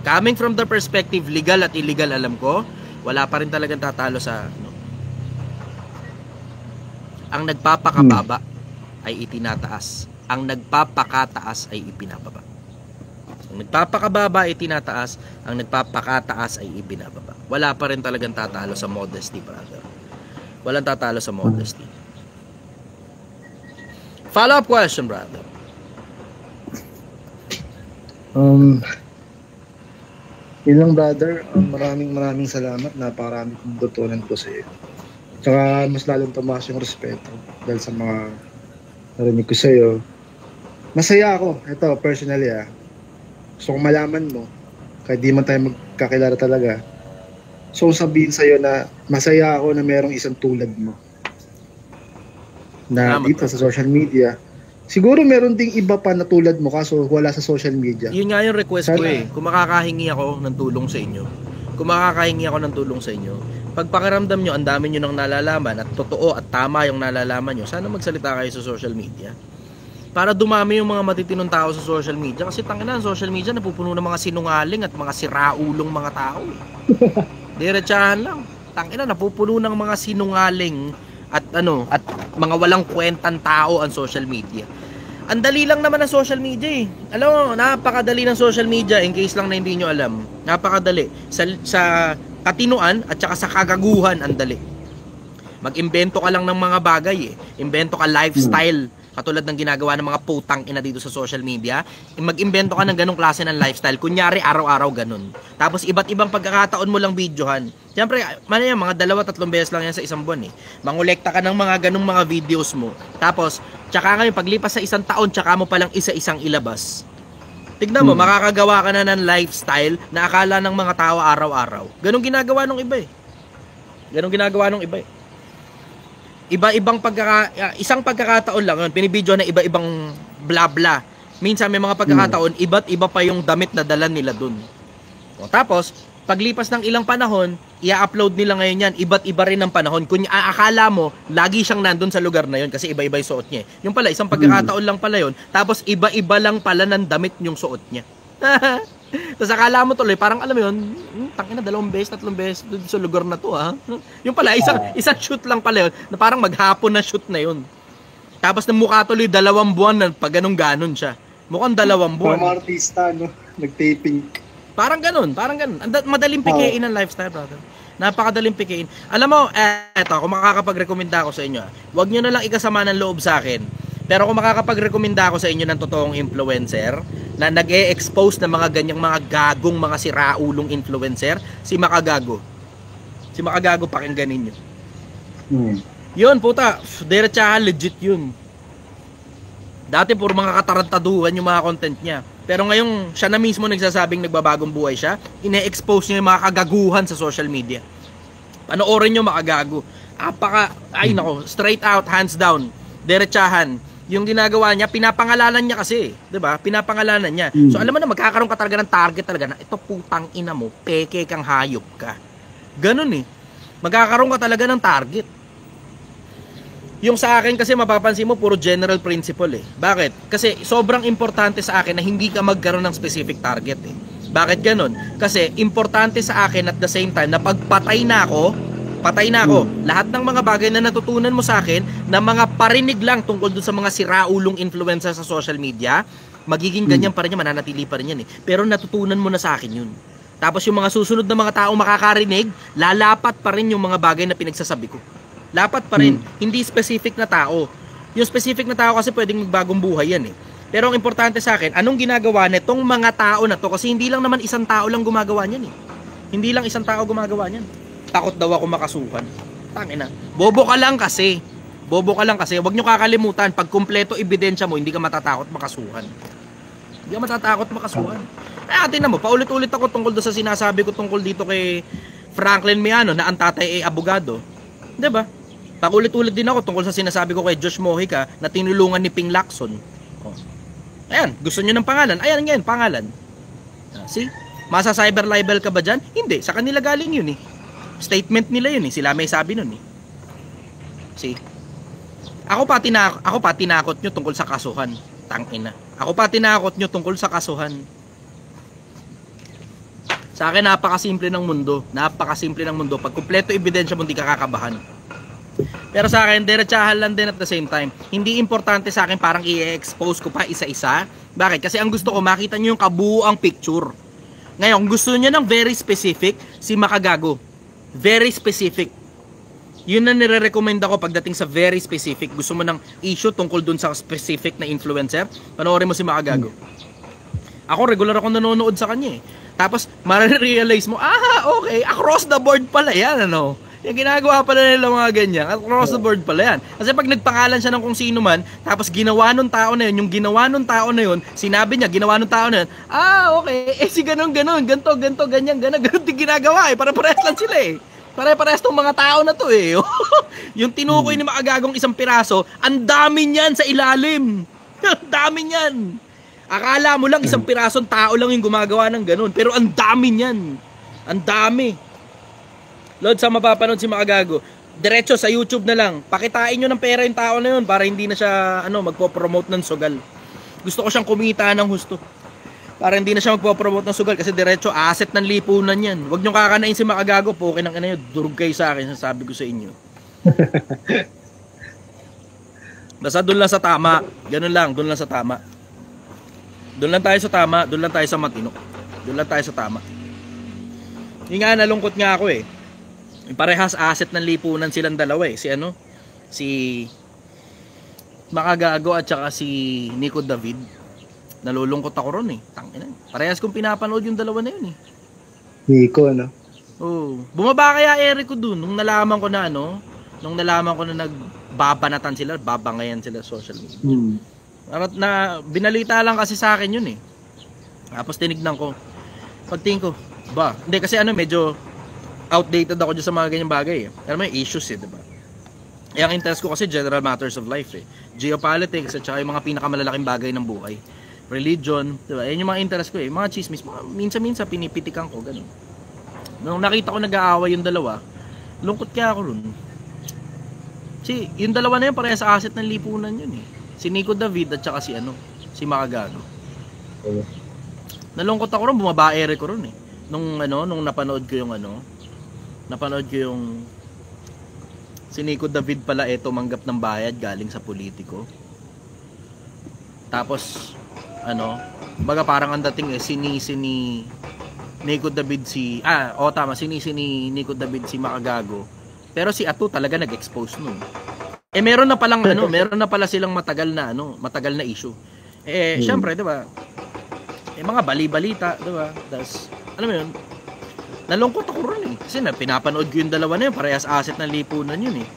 Speaker 1: Coming from the perspective legal at illegal, alam ko, wala pa rin talagang tatalo sa ang nagpapakababa ay itinataas. Ang nagpapakataas ay ipinababa. Ang nagpapakababa ay tinataas, ang nagpapakataas ay ibinababa. Wala pa rin talagang tatalo sa modesty, brother. Walang tatalo sa modesty. Follow-up question, brother.
Speaker 4: Yun lang, brother. Maraming salamat. Napakarami kong tutunan ko sa iyo. Tsaka mas lalong tumaas yung respeto dahil sa mga narinig ko sa iyo. Masaya ako. Ito, personally gusto kong malaman mo, kahit di man tayo magkakilala talaga. So sabihin sa iyo na masaya ako na merong isang tulad mo. Na
Speaker 1: Salamat,
Speaker 4: dito sa social media. Siguro meron ding iba pa na tulad mo kaso wala sa social media.
Speaker 1: Yun nga yung request ko
Speaker 4: Sana.
Speaker 1: eh. Kung makakahingi ako ng tulong sa inyo, pagpakiramdam nyo, ang dami nyo nang nalalaman at totoo at tama yung nalalaman nyo, sana magsalita kayo sa social media. Para dumami yung mga matitinong tao sa social media. Kasi tangina, ang social media napupuno ng mga sinungaling at mga siraulong mga tao eh. Diretsahan lang. Tangina, napupuno ng mga sinungaling at mga walang kwentang tao ang social media. Ang dali lang naman ng social media eh. Alam mo, napakadali ng social media in case lang na hindi nyo alam. Napakadali. Sa katinuan at saka sa kagaguhan, ang dali. Mag-imbento ka lang ng mga bagay eh. Imbento ka lifestyle. Katulad ng ginagawa ng mga putang ina dito sa social media. Mag-imbento ka ng ganong klase ng lifestyle. Kunyari, araw-araw ganun. Tapos iba't ibang pagkakataon mo lang videohan. Siyempre, mga 2-3 beses lang yan sa isang buwan eh. Mangolekta ka ng mga ganong mga videos mo. Tapos, tsaka ngayon, paglipas sa isang taon, tsaka mo palang isa-isang ilabas. Tignan mo, makakagawa ka na ng lifestyle na akala ng mga tao araw-araw. Ganong ginagawa ng iba eh. Iba-ibang isang pagkakataon lang yun, pinibidyo na iba-ibang bla bla. Minsan may mga pagkakataon, iba't iba pa yung damit na dala nila dun. O, tapos, paglipas ng ilang panahon, i-upload nila ngayon yan, iba't iba rin ang panahon. Kung akala mo, lagi siyang nandun sa lugar na yun kasi iba-iba yung suot niya. Yung pala, isang pagkakataon lang pala yun, tapos iba-iba lang pala ng damit yung suot niya. Tapos akala mo tuloy, parang alam mo yun, tangina 2 beses, 3 beses doon sa lugar na to Yung pala, isang shoot lang pala yun, na parang maghapon na shoot na yun. Tapos na mukha tuloy 2 buwan na pag ganun siya. Mukhang 2 buwan.
Speaker 4: Mga artista, nag-taping.
Speaker 1: Parang ganun. Madaling pikein ang lifestyle, brother. Napakadaling pikein. Alam mo, eto, kung makakapag-rekomenda ako sa inyo, wag nyo na lang ikasama ng loob sa akin. Pero kung makakapag-rekomenda ako sa inyo ng totoong influencer na nag-e-expose ng mga ganyang mga gagong, mga siraulong influencer, si Makagago. Si Makagago, pakingganin nyo. Yun, puta, diretsahan, legit yun. Dati puro mga katarantaduhan yung mga content niya. Pero ngayong siya na mismo nagsasabing nagbabagong buhay siya, ine-expose niya yung mga kagaguhan sa social media. Panoorin nyo, Makagago. Straight out, hands down, diretsahan. Yung ginagawa niya, pinapangalanan niya kasi, 'di ba? Pinapangalanan niya. So alam mo na magkakaroon ka talaga ng target talaga na ito putang ina mo, peke kang hayop ka. Ganun eh. Magkakaroon ka talaga ng target. Yung sa akin kasi mapapansin mo puro general principle eh. Bakit? Kasi sobrang importante sa akin na hindi ka magkaroon ng specific target eh. Bakit ganun? Kasi importante sa akin at the same time na pagpatay na ako, patay na ako. Lahat ng mga bagay na natutunan mo sa akin, na mga parinig lang tungkol dun sa mga siraulong influencer sa social media, magiging ganyan pa rin yan, mananatili pa rin yan eh. Pero natutunan mo na sa akin yun. Tapos yung mga susunod na mga taong makakarinig, lalapat pa rin yung mga bagay na pinagsasabi ko. Lapat pa rin, hindi specific na tao. Yung specific na tao kasi pwedeng magbagong buhay yan eh. Pero ang importante sa akin, anong ginagawa nitong mga tao na to? Kasi hindi lang naman isang tao lang gumagawa niyan eh. Hindi lang isang tao gumagawa niyan. Takot daw ako makasuhan. Tangina. Bobo ka lang kasi. Bobo ka lang kasi. Huwag nyo kakalimutan, pag kumpleto ebidensya mo, hindi ka matatakot makasuhan. Hindi ka matatakot makasuhan. Tingnan mo, paulit-ulit ako tungkol doon sa sinasabi ko tungkol dito kay Franklin Miano na ang tatay ay abogado. 'Di ba? Paulit-ulit din ako tungkol sa sinasabi ko kay Josh Mojica na tinulungan ni Ping Lacson. Oh. Ayan, gusto niyo ng pangalan? Ayan ngayon, pangalan. See? Masa cyber libel ka ba dyan? Hindi, sa kanila galing yun eh. Statement nila yun eh, sila may sabi nun eh. See? Ako pa tinakot nyo tungkol sa kasuhan. Tangina. Ako pa tinakot nyo tungkol sa kasuhan. Sa akin, napakasimple ng mundo. Napakasimple ng mundo. Pag kumpleto ebidensya mo, hindi ka kakabahan. Pero sa akin, diretsahan lang din at the same time. Hindi importante sa akin parang i-expose ko pa isa-isa. Bakit? Kasi ang gusto ko, makita nyo yung kabuuang picture. Ngayon, gusto nyo ng very specific, si Makagago. Very specific. Yun na nire-recommend ako pagdating sa very specific. Gusto mo ng issue tungkol dun sa specific na influencer, panoorin mo si Makagago. Ako, regular ako nanonood sa kanya eh. Tapos, marirealize mo, okay, across the board pala yan, ano? Yung ginagawa pala nila mga ganyan, across the board pala yan. Kasi pag nagpangalan siya ng kung sino man, tapos ginawa nung tao na yun, yung ginawa nung tao na yun, sinabi niya, ginawa nung tao na yun, okay, si ganon, ganto, ganyan, ganon din ginagawa eh, para-parehas lang sila eh. Pare-parehas tong mga tao na to eh. Yung tinukoy ni Makagagong isang piraso, ang dami niyan sa ilalim. Ang dami niyan. Akala mo lang isang pirasong tao lang yung gumagawa ng ganun, pero ang dami niyan. Ang dami. Lord, sa mapapanood si Makagago, diretso sa YouTube na lang. Pakitain nyo ng pera yung tao na yun para hindi na siya magpo-promote ng sugal. Gusto ko siyang kumita ng husto. Para hindi na siya magpo-promote ng sugal kasi diretso asset ng lipunan yan. Huwag nyo kakanain si Makagago, po okay ng ano yun, durug kayo sa akin, sasabi ko sa inyo. Basta doon lang sa tama. Ganun lang, doon lang sa tama. Doon lang tayo sa tama, doon lang tayo sa matino. Doon lang tayo sa tama. Yung nga, nalungkot nga ako eh. Parehas asset ng lipunan silang dalawa eh. Si Makagago at saka si Nico David. Nalulungkot ako ron eh. Tangina. Parehas kong pinapanood yung dalawa na yun eh.
Speaker 4: Nico, no?
Speaker 1: Oh, bumaba kaya Eric ko dun nung nalaman ko na nagbabanatan sila, babangayan sila sa social media. Na binalita lang kasi sa akin yun eh. Tapos tinignan ko. Pagtingin ko, hindi kasi medyo outdated ako dyan sa mga ganyang bagay eh. Pero may issues eh, diba? Ang interest ko kasi general matters of life eh. Geopolitics at saka yung mga pinakamalalaking bagay ng buhay. Religion, diba? Yan yung mga interest ko eh. Mga chismis, minsan-minsan pinipitikan ko, ganun. Nung nakita ko nag-aaway yung dalawa, lungkot kaya ako ron. Kasi yung dalawa na yun, parehas sa asset ng lipunan yun eh. Si Nico David at saka si Makagago. Nalungkot ako ron, bumaba ere ko ron eh. Nung napanood ko yung si Nico David pala tumanggap ng bayad galing sa politiko. Tapos baga parang ang dating sinisi ni Nico David sinisi ni Nico David si Makagago. Pero si Atu talaga nag-expose nun. Meron na pala silang matagal na issue. Syempre, 'di ba? Mga bali-balita, 'di ba? Das alam mo 'yun? Nalungkot ako ron eh. Kasi pinapanood ko yung dalawa na yun. Parehas asset ng lipunan yun eh.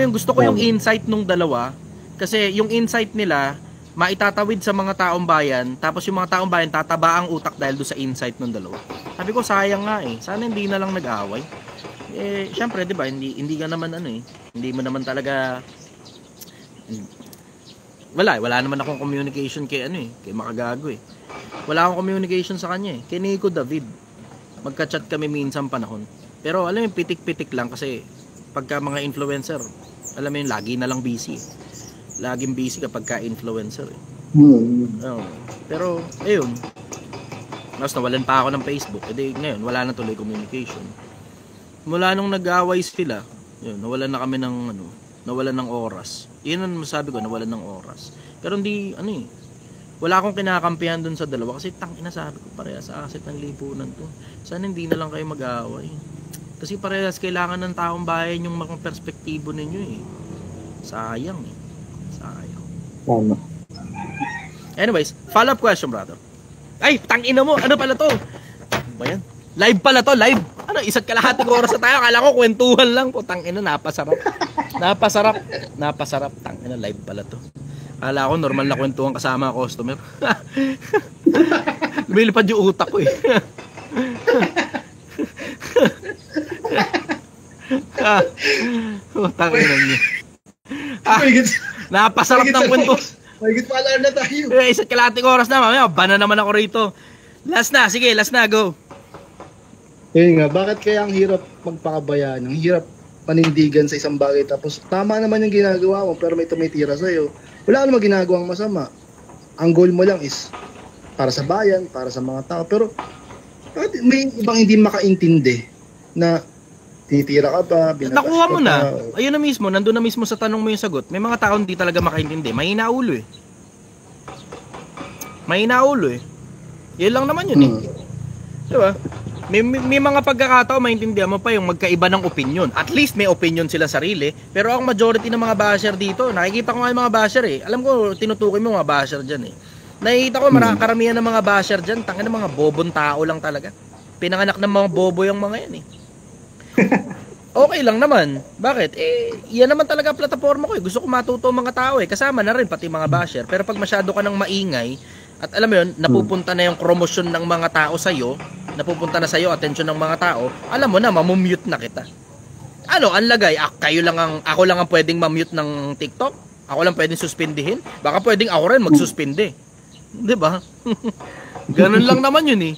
Speaker 1: Gusto ko yung insight nung dalawa. Kasi yung insight nila, maitatawid sa mga taong bayan. Tapos yung mga taong bayan, tataba ang utak dahil doon sa insight nung dalawa. Sabi ko, sayang nga eh. Sana hindi na lang nag-aaway. Syempre, di ba, hindi ka naman hindi mo naman talaga... Wala naman akong communication kay kay Makagago eh. Wala akong communication sa kanya eh. Kay Nico David. Magka-chat kami minsan panahon. Pero alam mo, pitik-pitik lang kasi pagka mga influencer, alam mo yun, lagi na lang busy. Laging busy kapag ka-influencer eh. Pero, ayun. Mas nawalan pa ako ng Facebook. Ngayon, wala na tuloy communication. mula nung nag-away sila, yun, nawalan na kami ng nawalan ng oras. Yun ang masabi ko, nawalan ng oras. Pero hindi, wala akong kinakampihan dun sa dalawa kasi tangina sabi ko, parehas sa asset ng lipunan to. Sana hindi na lang kayo mag-aaway. Kasi parehas kailangan ng taong bayan yung mga perspektibo ninyo eh. Sayang eh. Sayang.
Speaker 4: Tama.
Speaker 1: Anyways, follow-up question, brother. Ay, tangina mo, ano pala to? Ano ba yan? Live pala to, live. Ano, isa't kalahating oras na tayo. Akala ko kwentuhan lang po. Tangina, napasarap. Napasarap. Tangina, live pala to. Akala ko normal na kwentuhan kasama customer. Lumilipad yung utak ko eh. Tangina niyo. Napasarap ng kwento.
Speaker 4: Mahigit pa alarm na tayo.
Speaker 1: Isa't kalahating oras na. Mamaya, bana naman ako rito. Last na, sige, last na, go.
Speaker 4: Yun nga, bakit kaya ang hirap magpakabayaan? Ang hirap panindigan sa isang bagay tapos tama naman yung ginagawa mo pero may tumitira sa'yo. Wala ka naman ginagawang masama. Ang goal mo lang is para sa bayan, para sa mga tao. Pero may ibang hindi makaintindi na tinitira ka pa, binabash
Speaker 1: Nakuha mo
Speaker 4: ka
Speaker 1: na.
Speaker 4: pa.
Speaker 1: Ayun na mismo, nandun na mismo sa tanong mo yung sagot. May mga tao hindi talaga makaintindi. Mahina ulo eh. Mahina ulo eh. Yun lang naman yun eh. Diba? May mga pagkakataon maintindihan mo pa yung magkaiba ng opinion. At least may opinion sila sarili. Pero ang majority ng mga basher dito, nakikita ko nga yung mga basher eh. Alam ko, tinutukoy mo mga basher dyan eh. Nakikita ko karamihan ng mga basher dyan, tangin ng mga bobong tao lang talaga. Pinanganak ng mga bobo yung mga yan eh. Okay lang naman. Bakit? Yan naman talaga plataforma ko eh. Gusto ko matuto mga tao eh. Kasama na rin pati mga basher. Pero pag masyado ka ng maingay, at alam mo yun, napupunta na yung promosyon ng mga tao sa'yo, napupunta na sa'yo, atensyon ng mga tao, alam mo na, mamumute na kita. Ano, ang lagay, ako lang ang pwedeng mamute ng TikTok? Ako lang pwedeng suspindihin? Baka pwedeng ako rin magsuspindi. Diba? Ganun lang naman yun eh.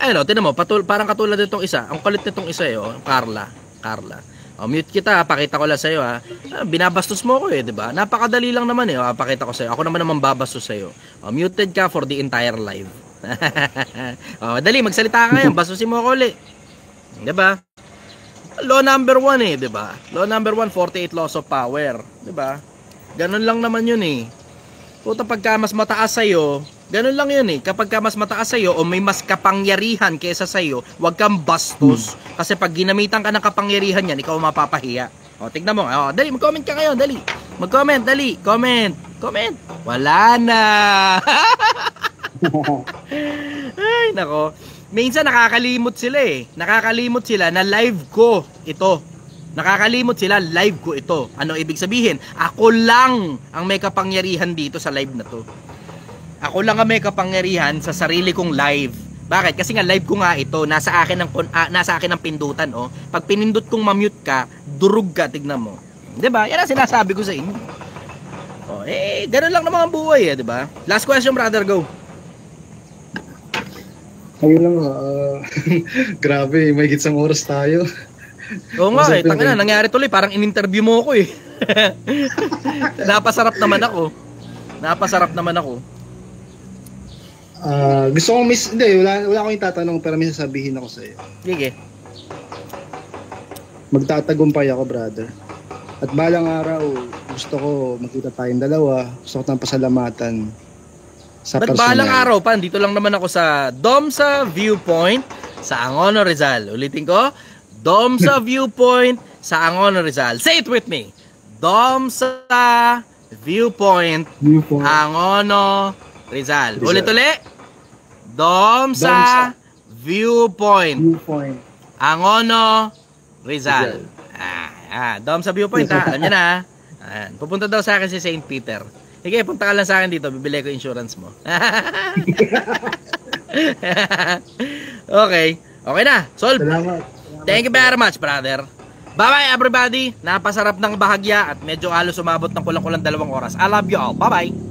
Speaker 1: Ayun o, tinan mo, parang katulad nitong isa, ang kulit nitong isa eh, Carla. Mute kita, pakita ko lang sa'yo ha. Binabastos mo ko eh, di ba? Napakadali lang naman eh, pakita ko sa'yo. Ako naman babastos sa'yo. Muted ka for the entire live. Dali, magsalita ka ngayon, bastusin mo ako ulit. Di ba? Law number 1 eh, di ba? Law number 1, 48 laws of power. Di ba? Ganun lang naman yun eh. Puta, pagka mas mataas sa'yo, ganun lang yun eh. Kapag ka mas mataas sa'yo o may mas kapangyarihan kaysa sa'yo, huwag kang bastos. Kasi pag ginamitan ka ng kapangyarihan yan, ikaw mapapahiya. O, tignan mo. O, dali, mag-comment ka ngayon, dali. Mag-comment, dali. Comment. Wala na. Ay, nako. Minsan nakakalimot sila eh. Nakakalimot sila na live ko ito. Nakakalimot sila, live ko ito. Ano ibig sabihin? Ako lang ang may kapangyarihan dito sa live na to. Ako lang ang may kapangyarihan sa sarili kong live. Bakit? Kasi nga live ko nga ito, nasa akin ang pindutan oh. Pag pinindot kong ma-mute ka, durug ka, tignan mo. 'Di ba? Yan ang sinasabi ko sa inyo. Oh, ganoon lang naman ang buhay eh, 'di ba? Last question, brother, go.
Speaker 4: Ayun lang, grabe, may gitsang oras tayo.
Speaker 1: Oo nga eh, tangina, nangyari tuloy, parang in-interview mo ako eh. Napasarap naman ako.
Speaker 4: Gusto kong wala akong itatanong pero may sasabihin ako sa iyo.
Speaker 1: Sige.
Speaker 4: Magtatagumpay ako, brother. At balang araw, gusto ko makita tayong dalawa. Gusto ko tayong pasalamatan sa
Speaker 1: Ba't
Speaker 4: personal.
Speaker 1: balang araw pa? Dito lang naman ako sa Domsa Viewpoint sa Angono, Rizal. Ulitin ko, Domsa Viewpoint sa Angono, Rizal. Say it with me. Domsa Viewpoint, Angono, Rizal. Ulit. Domsa Viewpoint, Angono, Rizal. Domsa Viewpoint ha. Alam nyo na. Pupunta daw sa akin si St. Peter. Sige, punta ka lang sa akin dito. Bibili ko insurance mo. Okay na. Solve.
Speaker 4: Salamat.
Speaker 1: Thank you very much, brother. Bye-bye, everybody. Napasarap ng bahagya at medyo halos umabot ng kulang-kulang 2 oras. I love you all. Bye-bye.